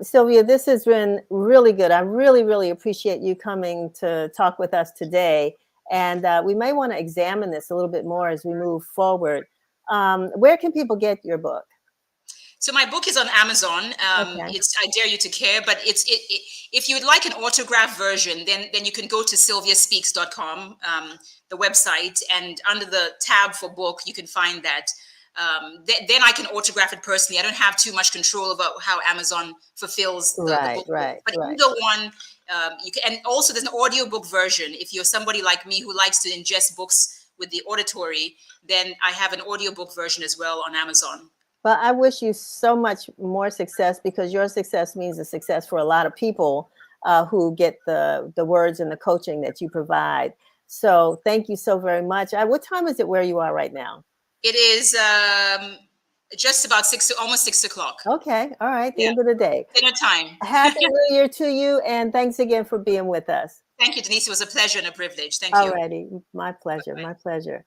Sylvia, this has been really good. I really, really appreciate you coming to talk with us today. And we may want to examine this a little bit more as we move forward. Where can people get your book? So my book is on Amazon. Okay. It's I Dare You to Care, but if you would like an autographed version, then you can go to sylviaspeaks.com, the website, and under the tab for book, you can find that. Then I can autograph it personally. I don't have too much control about how Amazon fulfills the book. But either one, you can. And also there's an audiobook version. If you're somebody like me who likes to ingest books with the auditory, then I have an audiobook version as well on Amazon. Well, I wish you so much more success, because your success means a success for a lot of people who get the words and the coaching that you provide. So thank you so very much. What time is it where you are right now? It is just about almost 6 o'clock. Okay. All right. The end of the day. Dinner time. Happy New Year to you. And thanks again for being with us. Thank you, Denise. It was a pleasure and a privilege. Thank you. Alrighty. My pleasure. My pleasure.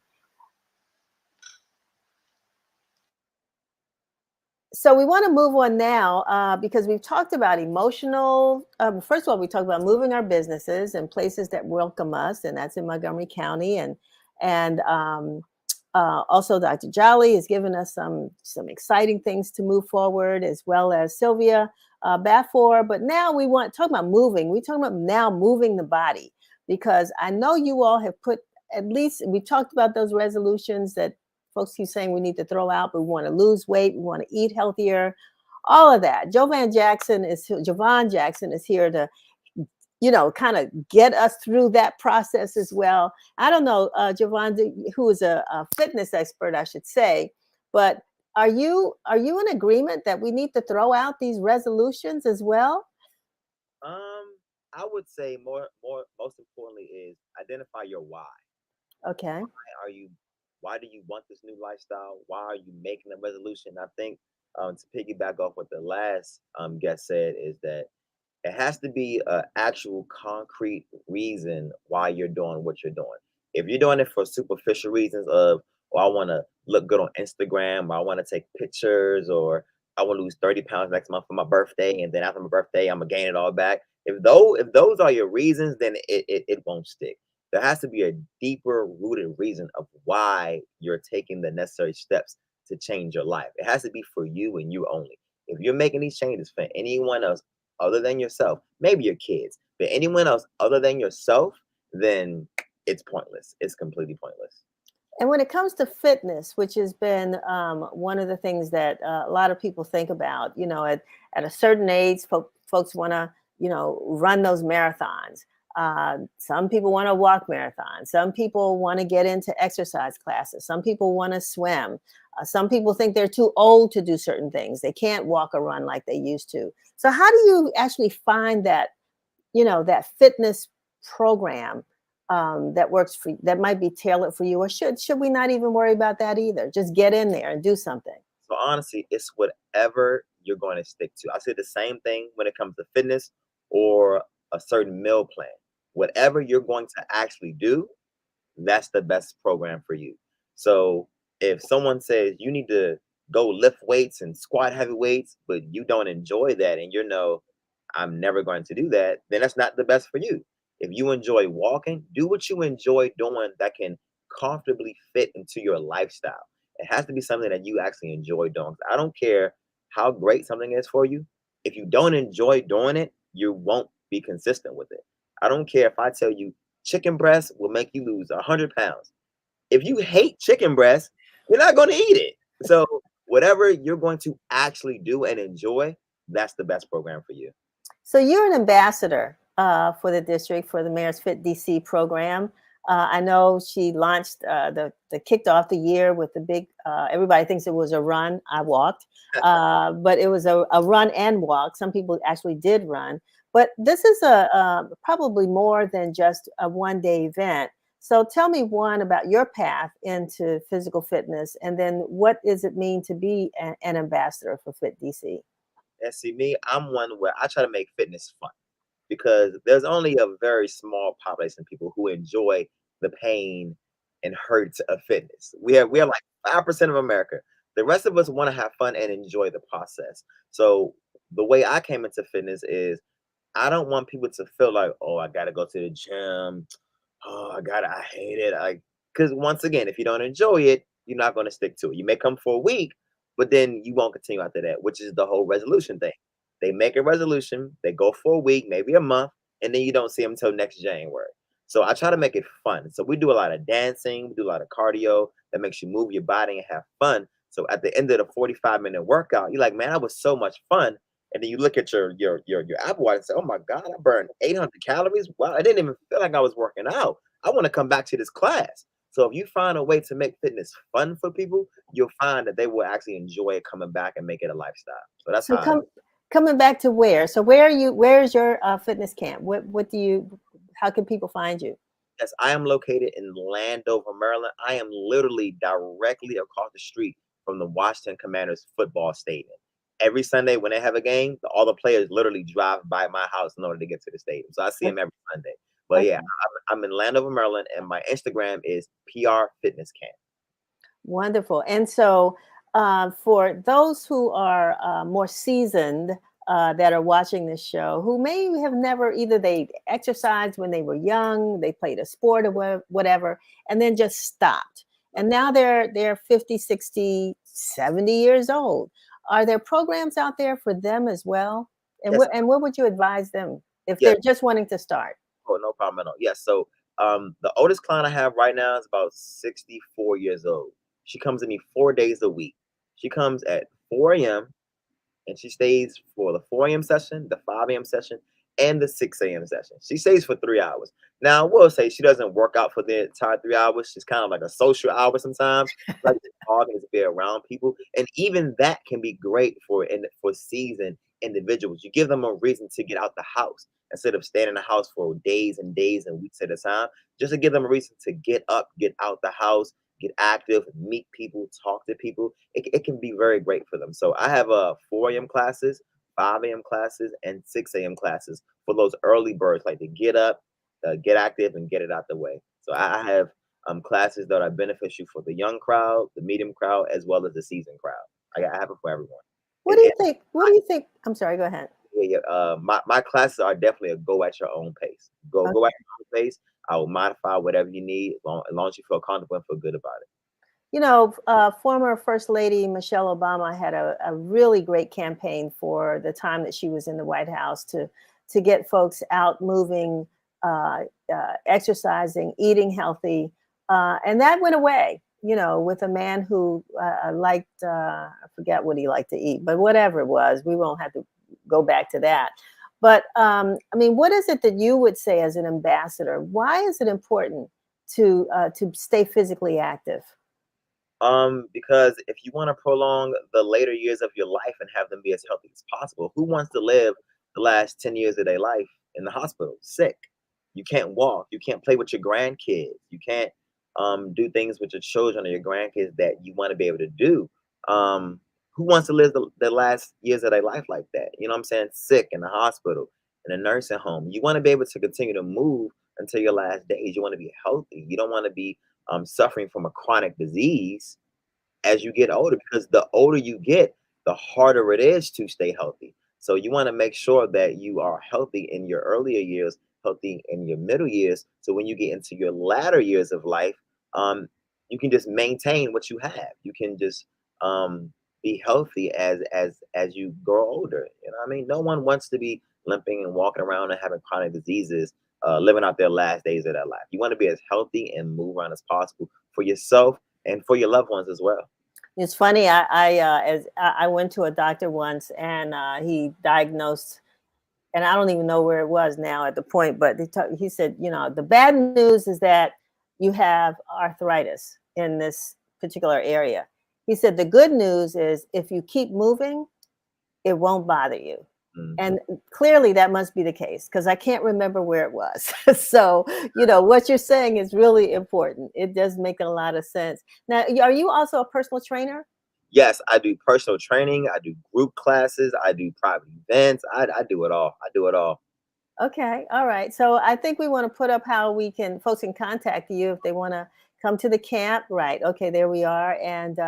So we want to move on now because we've talked about emotional. First of all, we talked about moving our businesses and places that welcome us, and that's in Montgomery County. And also, Dr. Jolly has given us some exciting things to move forward, as well as Sylvia Bafor. But now we want to talk about moving. We're talking about now moving the body, because I know you all have put, at least we talked about those resolutions that folks keep saying we need to throw out, but we want to lose weight, we want to eat healthier, all of that. Jovan Jackson is here to, kind of get us through that process as well. I don't know, Jovan, who is a fitness expert, I should say, but are you in agreement that we need to throw out these resolutions as well? I would say most importantly is identify your why. Okay. Why do you want this new lifestyle? Why are you making a resolution? I think to piggyback off what the last guest said is that it has to be an actual concrete reason why you're doing what you're doing. If you're doing it for superficial reasons of, I want to look good on Instagram, or I want to take pictures, or I want to lose 30 pounds next month for my birthday, and then after my birthday, I'm gonna gain it all back. If those are your reasons, then it won't stick. There has to be a deeper rooted reason of why you're taking the necessary steps to change your life. It has to be for you and you only. If you're making these changes for anyone else other than yourself, maybe your kids, but anyone else other than yourself, then it's pointless. It's completely pointless. And when it comes to fitness, which has been one of the things that a lot of people think about, at a certain age, folks want to, run those marathons. Some people want to walk marathons. Some people want to get into exercise classes. Some people want to swim. Some people think they're too old to do certain things. They can't walk or run like they used to. So how do you actually find that, that fitness program that works for, that might be tailored for you? Or should we not even worry about that either? Just get in there and do something. So honestly, it's whatever you're going to stick to. I say the same thing when it comes to fitness or a certain meal plan. Whatever you're going to actually do, that's the best program for you. So if someone says you need to go lift weights and squat heavy weights, but you don't enjoy that and I'm never going to do that, then that's not the best for you. If you enjoy walking, do what you enjoy doing that can comfortably fit into your lifestyle. It has to be something that you actually enjoy doing. I don't care how great something is for you. If you don't enjoy doing it, you won't be consistent with it. I don't care if I tell you chicken breast will make you lose 100 pounds. If you hate chicken breast, you're not going to eat it. So whatever you're going to actually do and enjoy, that's the best program for you. So you're an ambassador for the district for the Mayor's Fit DC program. I know she launched the kicked off the year with the big. Everybody thinks it was a run. I walked, but it was a run and walk. Some people actually did run, but this is probably more than just a one-day event. So tell me about your path into physical fitness, and then what does it mean to be an ambassador for Fit DC? And see, me, I'm one where I try to make fitness fun, because there's only a very small population of people who enjoy the pain and hurt of fitness. We have like 5% of America. The rest of us want to have fun and enjoy the process. So the way I came into fitness is I don't want people to feel like, oh, I got to go to the gym. Oh, I hate it. Because once again, if you don't enjoy it, you're not going to stick to it. You may come for a week, but then you won't continue after that, which is the whole resolution thing. They make a resolution, they go for a week, maybe a month, and then you don't see them until next January. So I try to make it fun. So we do a lot of dancing, we do a lot of cardio that makes you move your body and have fun. So at the end of the 45-minute workout, you're like, man, that was so much fun. And then you look at your Apple Watch and say, oh my God, I burned 800 calories. Wow, I didn't even feel like I was working out. I want to come back to this class. So if you find a way to make fitness fun for people, you'll find that they will actually enjoy it coming back and make it a lifestyle. So that's coming back to where? So where is your fitness camp? How can people find you? Yes, I am located in Landover, Maryland. I am literally directly across the street from the Washington Commanders football stadium. Every Sunday when they have a game, all the players literally drive by my house in order to get to the stadium. So I see them every Sunday. But okay. Yeah, I'm in Landover, Maryland, and my Instagram is PR Fitness Camp. Wonderful. And so for those who are more seasoned that are watching this show, who may have never either they exercised when they were young, they played a sport or whatever, and then just stopped. And now they're 50, 60, 70 years old. Are there programs out there for them as well? And Yes. what would you advise them if Yes. they're just wanting to start? Oh, no problem at all. Yes. So the oldest client I have right now is about 64 years old. She comes to me 4 days a week. She comes at 4 a.m. and she stays for the 4 a.m. session, the 5 a.m. session, and the 6 a.m. session. She stays for 3 hours. Now, I will say she doesn't work out for the entire 3 hours. She's kind of like a social hour sometimes. Like to talk and to be around people. And even that can be great for seasoned individuals. You give them a reason to get out the house instead of staying in the house for days and days and weeks at a time. Just to give them a reason to get up, get out the house, get active, meet people, talk to people. It can be very great for them. So I have 4 a.m. classes, 5 a.m. classes, and 6 a.m. classes for those early birds, like to get up, get active, and get it out the way. So I have classes that are beneficial for the young crowd, the medium crowd, as well as the seasoned crowd. I have it for everyone. What do you think? What do you think? I'm sorry, go ahead. My classes are definitely a go at your own pace. Go at your own pace. I will modify whatever you need as long as you feel comfortable and feel good about it. You know, former First Lady Michelle Obama had a really great campaign for the time that she was in the White House to get folks out moving, exercising, eating healthy. And that went away, you know, with a man who liked, I forget what he liked to eat, but whatever it was, we won't have to go back to that. But I mean, what is it that you would say as an ambassador? Why is it important to stay physically active? Because if you want to prolong the later years of your life and have them be as healthy as possible, who wants to live the last 10 years of their life in the hospital, sick? You can't walk, you can't play with your grandkids, you can't do things with your children or your grandkids that you want to be able to do. Who wants to live the last years of their life like that? You know what I'm saying? Sick in the hospital, in a nursing home. You want to be able to continue to move until your last days. You want to be healthy. You don't want to be suffering from a chronic disease as you get older, because the older you get, the harder it is to stay healthy. So you want to make sure that you are healthy in your earlier years, healthy in your middle years. So when you get into your latter years of life, you can just maintain what you have. You can just be healthy as you grow older. You know what I mean? No one wants to be limping and walking around and having chronic diseases, living out their last days of their life. You want to be as healthy and move around as possible for yourself and for your loved ones as well. It's funny. I went to a doctor once, and he diagnosed, and I don't even know where it was now at the point, but he said, you know, the bad news is that you have arthritis in this particular area. He said the good news is if you keep moving, it won't bother you. And clearly that must be the case, because I can't remember where it was. So, you know, what you're saying is really important. It does make a lot of sense. Now, are you also a personal trainer? Yes, I do personal training. I do group classes. I do private events. I do it all. I do it all. Okay. All right. So I think we want to put up how folks can contact you if they want to come to the camp. Right. Okay. There we are. And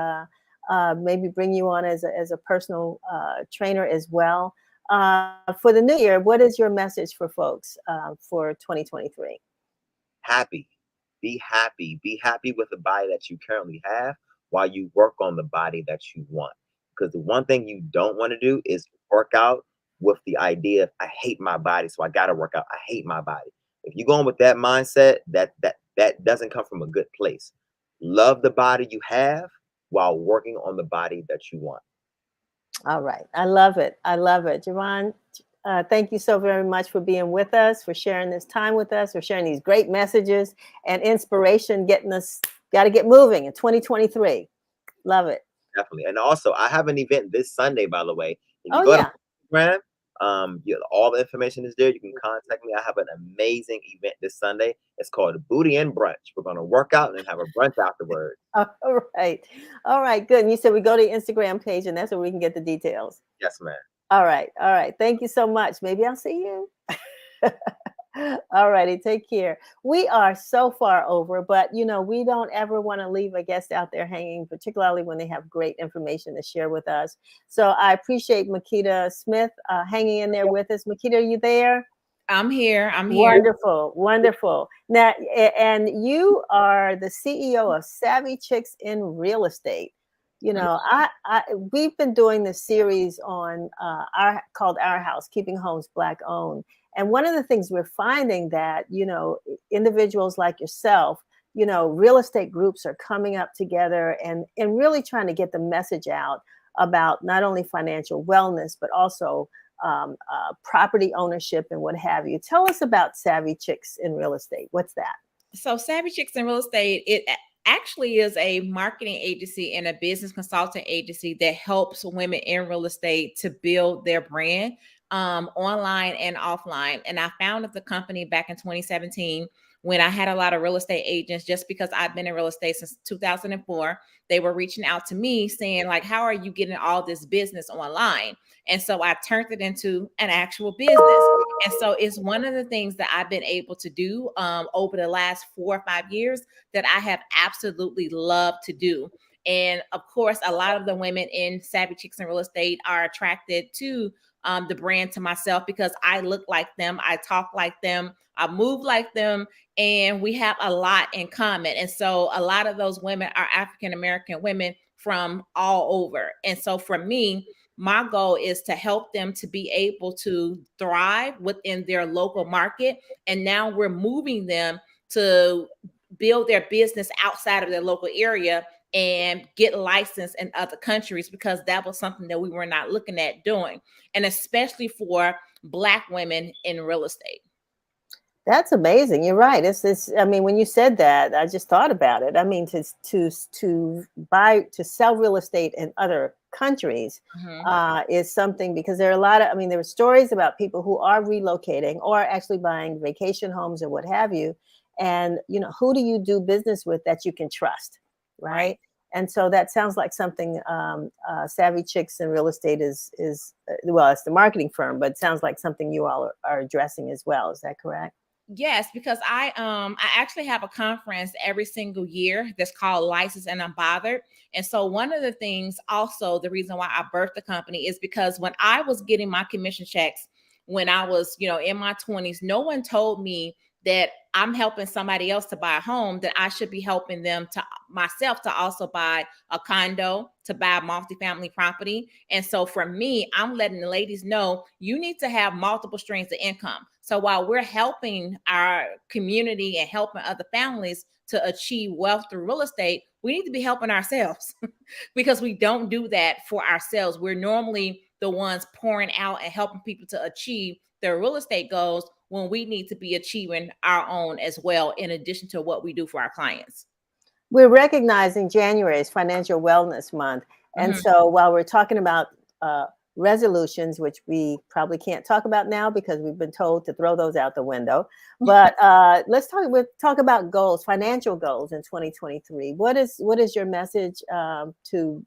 maybe bring you on as a personal trainer as well. For the new year, what is your message for folks for 2023? Happy. Be happy. Be happy with the body that you currently have while you work on the body that you want. Because the one thing you don't want to do is work out with the idea of, I hate my body, so I got to work out. I hate my body. If you're going with that mindset, that doesn't come from a good place. Love the body you have while working on the body that you want. All right. I love it. I love it. Javon, thank you so very much for being with us, for sharing this time with us, for sharing these great messages and inspiration, getting us, got to get moving in 2023. Love it. Definitely. And also, I have an event this Sunday, by the way. If you go to Instagram, all the information is there. You can contact me. I have an amazing event this Sunday. It's called Booty and Brunch. We're going to work out and have a brunch afterwards. All right. All right. Good. And you said we go to the Instagram page, and that's where we can get the details. Yes, ma'am. All right. All right. Thank you so much. Maybe I'll see you. All righty, take care. We are so far over, but we don't ever want to leave a guest out there hanging, particularly when they have great information to share with us. So I appreciate Makita Smith hanging in there with us. Makita, are you there? I'm here. Wonderful, wonderful. Now, and you are the CEO of Savvy Chicks in Real Estate. We've been doing this series on called Our House, Keeping Homes Black Owned. And one of the things we're finding that, individuals like yourself, real estate groups are coming up together and really trying to get the message out about not only financial wellness, but also property ownership and what have you. Tell us about Savvy Chicks in Real Estate. What's that? So Savvy Chicks in Real Estate, it actually is a marketing agency and a business consultant agency that helps women in real estate to build their brand online and offline. And I founded the company back in 2017 when I had a lot of real estate agents, just because I've been in real estate since 2004. They were reaching out to me saying, like, how are you getting all this business online? And so I turned it into an actual business. And so it's one of the things that I've been able to do over the last 4 or 5 years that I have absolutely loved to do. And of course, a lot of the women in Savvy Chicks in Real Estate are attracted to the brand, to myself, because I look like them, I talk like them, I move like them, and we have a lot in common. And so a lot of those women are African-American women from all over. And so for me, my goal is to help them to be able to thrive within their local market. And now we're moving them to build their business outside of their local area and get licensed in other countries, because that was something that we were not looking at doing. And especially for Black women in real estate. That's amazing. You're right. It's I mean, when you said that, I just thought about it. I mean, to sell real estate in other countries is something, because there are a lot of, there were stories about people who are relocating or actually buying vacation homes or what have you. And, who do you do business with that you can trust? Right. And so that sounds like something Savvy Chicks in Real Estate is well, it's the marketing firm, but it sounds like something you all are addressing as well. Is that correct? Yes, because I actually have a conference every single year that's called Licensed and Unbothered. And so one of the things, also the reason why I birthed the company, is because when I was getting my commission checks when I was, in my 20s, no one told me that I'm helping somebody else to buy a home, that I should be helping them to myself to also buy a condo, to buy a multifamily property. And so for me, I'm letting the ladies know, you need to have multiple streams of income. So while we're helping our community and helping other families to achieve wealth through real estate, we need to be helping ourselves because we don't do that for ourselves. We're normally the ones pouring out and helping people to achieve their real estate goals, when we need to be achieving our own as well, in addition to what we do for our clients. We're recognizing January as Financial Wellness Month. And so while we're talking about resolutions, which we probably can't talk about now because we've been told to throw those out the window, but let's talk about goals, financial goals in 2023. What is your message to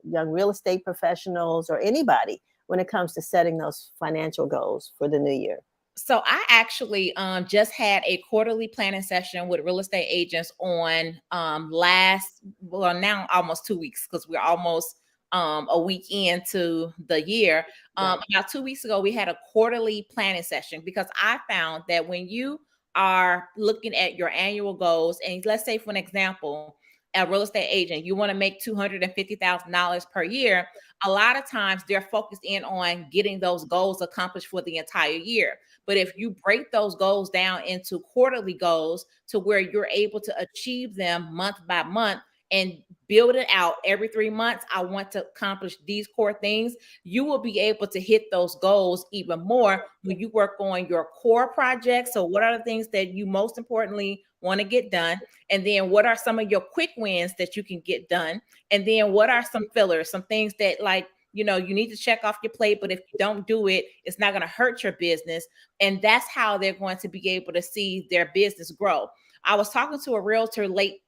young real estate professionals or anybody when it comes to setting those financial goals for the new year? So I actually just had a quarterly planning session with real estate agents on now almost 2 weeks, because we're almost a week into the year. About 2 weeks ago, we had a quarterly planning session, because I found that when you are looking at your annual goals, and let's say, for an example, a real estate agent, you want to make $250,000 per year. A lot of times they're focused in on getting those goals accomplished for the entire year. But if you break those goals down into quarterly goals to where you're able to achieve them month by month and build it out every 3 months, I want to accomplish these core things, you will be able to hit those goals even more when you work on your core projects. So what are the things that you most importantly want to get done? And then what are some of your quick wins that you can get done? And then what are some fillers, some things that, like, you need to check off your plate, but if you don't do it, it's not going to hurt your business. And that's how they're going to be able to see their business grow. I was talking to a realtor late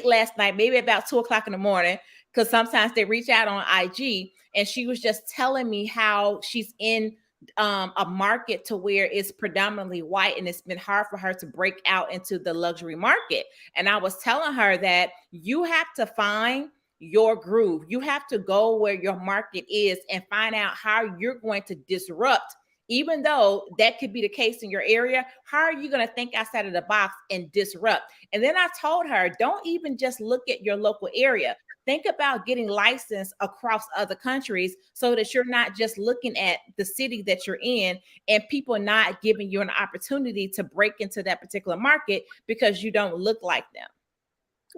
last night, maybe about 2:00 in the morning, because sometimes they reach out on IG, and she was just telling me how she's in a market to where it's predominantly white, and it's been hard for her to break out into the luxury market. And I was telling her that you have to find your groove. You have to go where your market is and find out how you're going to disrupt. Even though that could be the case in your area, how are you going to think outside of the box and disrupt? And then I told her, don't even just look at your local area. Think about getting licensed across other countries so that you're not just looking at the city that you're in and people not giving you an opportunity to break into that particular market because you don't look like them.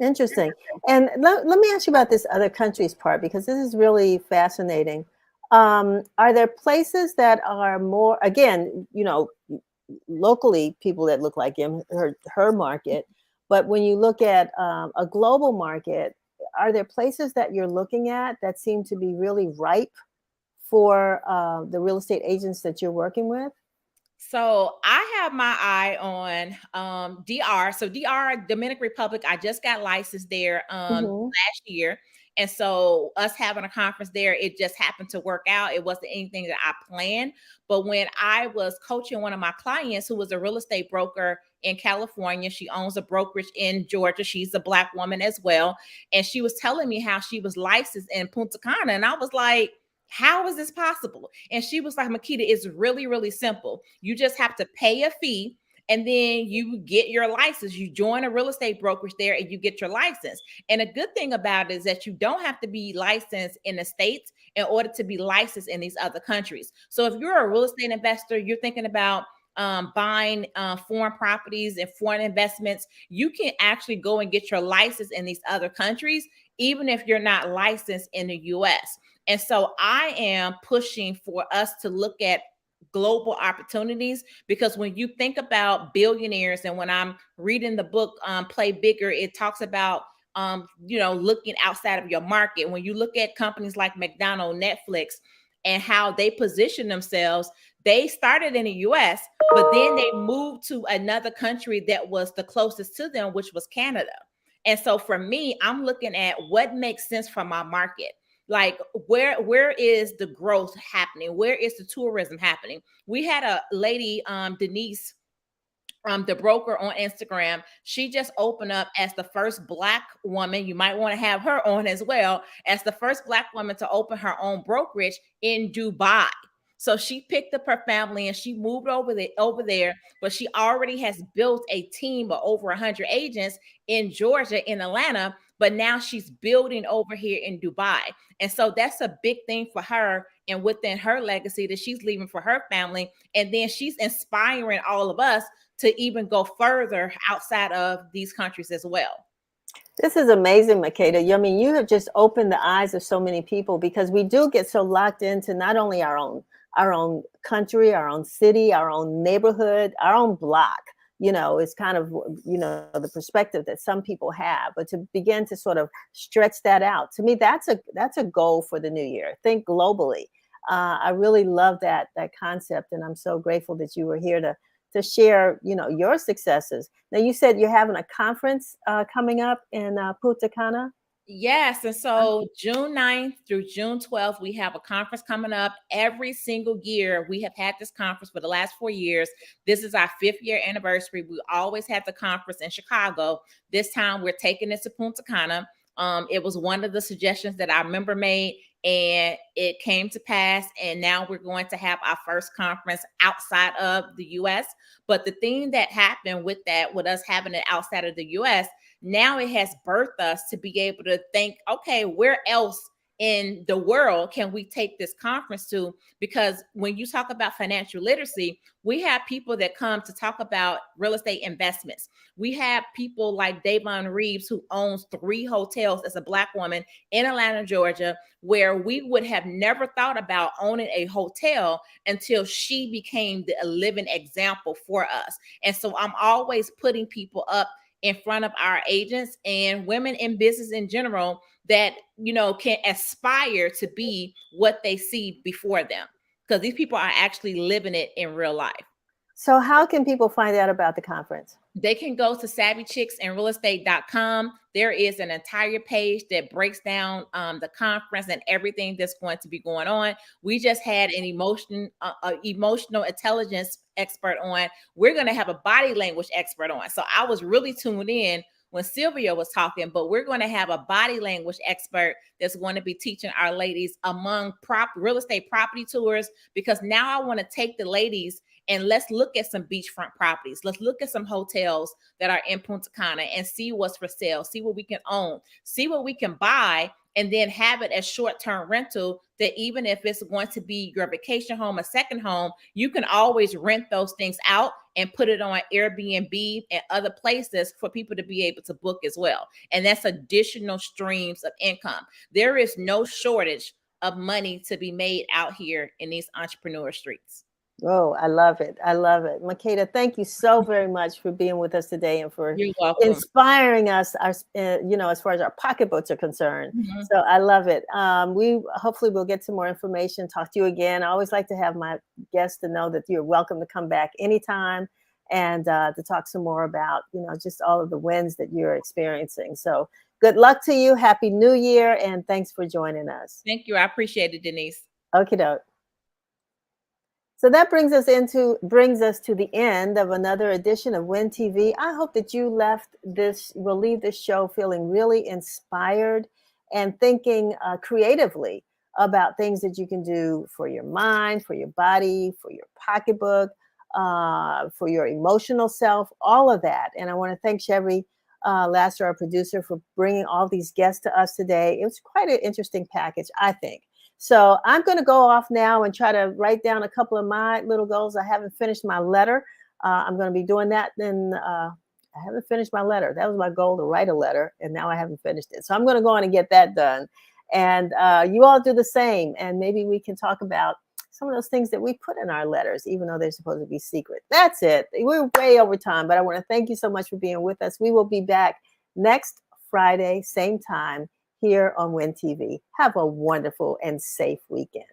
Interesting. And let me ask you about this other countries part, because this is really fascinating. Are there places that are more, again, locally people that look like him, her market, but when you look at a global market, are there places that you're looking at that seem to be really ripe for the real estate agents that you're working with? So I have my eye on DR. So DR, Dominican Republic, I just got licensed there last year. And so us having a conference there, it just happened to work out. It wasn't anything that I planned. But when I was coaching one of my clients who was a real estate broker in California, she owns a brokerage in Georgia. She's a Black woman as well. And she was telling me how she was licensed in Punta Cana. And I was like, how is this possible? And she was like, Makita, it's really, really simple. You just have to pay a fee and then you get your license. You join a real estate brokerage there and you get your license. And a good thing about it is that you don't have to be licensed in the States in order to be licensed in these other countries. So if you're a real estate investor, you're thinking about buying foreign properties and foreign investments, you can actually go and get your license in these other countries, even if you're not licensed in the US. And so I am pushing for us to look at global opportunities, because when you think about billionaires, and when I'm reading the book, Play Bigger, it talks about, looking outside of your market. When you look at companies like McDonald's, Netflix, and how they position themselves, they started in the US, but then they moved to another country that was the closest to them, which was Canada. And so for me, I'm looking at what makes sense for my market. Like where is the growth happening? Where is the tourism happening? We had a lady, Denise, the broker on Instagram. She just opened up as the first Black woman. You might want to have her on as well, as the first Black woman to open her own brokerage in Dubai. So she picked up her family and she moved over there, but she already has built a team of over 100 agents in Georgia, in Atlanta, but now she's building over here in Dubai. And so that's a big thing for her and within her legacy that she's leaving for her family. And then she's inspiring all of us to even go further outside of these countries as well. This is amazing, Makita. I mean, you have just opened the eyes of so many people, because we do get so locked into not only our own country, our own city, our own neighborhood, our own block. It's kind of, the perspective that some people have, but to begin to sort of stretch that out, to me, that's a goal for the new year. Think globally. I really love that concept. And I'm so grateful that you were here to share, your successes. Now, you said you're having a conference coming up in Punta Cana. Yes. And so June 9th through June 12th, we have a conference coming up. Every single year, we have had this conference for the last 4 years. This is our 5th year anniversary. We always have the conference in Chicago. This time, we're taking it to Punta Cana. It was one of the suggestions that our member made, and it came to pass. And now we're going to have our first conference outside of the US. But the thing that happened with us having it outside of the US, now it has birthed us to be able to think, okay, where else in the world can we take this conference to? Because when you talk about financial literacy, we have people that come to talk about real estate investments. We have people like Davon Reeves, who owns 3 hotels as a Black woman in Atlanta, Georgia, where we would have never thought about owning a hotel until she became a living example for us. And so I'm always putting people up in front of our agents and women in business in general that, can aspire to be what they see before them, because these people are actually living it in real life. So how can people find out about the conference? They can go to savvychicksandrealestate.com. There is an entire page that breaks down the conference and everything that's going to be going on. We just had an emotional intelligence expert on. We're going to have a body language expert on. So I was really tuned in when Sylvia was talking, but we're going to have a body language expert that's going to be teaching our ladies among real estate property tours, because now I want to take the ladies and let's look at some beachfront properties. Let's look at some hotels that are in Punta Cana and see what's for sale, see what we can own, see what we can buy, and then have it as short-term rental, that even if it's going to be your vacation home, a second home, you can always rent those things out and put it on Airbnb and other places for people to be able to book as well. And that's additional streams of income. There is no shortage of money to be made out here in these entrepreneur streets. Oh, I love it. I love it. Makeda, thank you so very much for being with us today and for inspiring us, you know, as far as our pocketbooks are concerned. Mm-hmm. So I love it. We hopefully will get some more information, talk to you again. I always like to have my guests to know that you're welcome to come back anytime and to talk some more about, you know, just all of the wins that you're experiencing. So good luck to you. Happy New Year. And thanks for joining us. Thank you. I appreciate it, Denise. Okie doke. So that brings us to the end of another edition of Win TV. I hope that you will leave this show feeling really inspired and thinking creatively about things that you can do for your mind, for your body, for your pocketbook, for your emotional self, all of that. And I want to thank Chevy Lasser, our producer, for bringing all these guests to us today. It was quite an interesting package, I think. So I'm going to go off now and try to write down a couple of my little goals. I haven't finished my letter. I'm going to be doing that. Then I haven't finished my letter. That was my goal, to write a letter, and now I haven't finished it. So I'm going to go on and get that done. And you all do the same. And maybe we can talk about some of those things that we put in our letters, even though they're supposed to be secret. That's it. We're way over time, but I want to thank you so much for being with us. We will be back next Friday, same time, here on Win TV. Have a wonderful and safe weekend.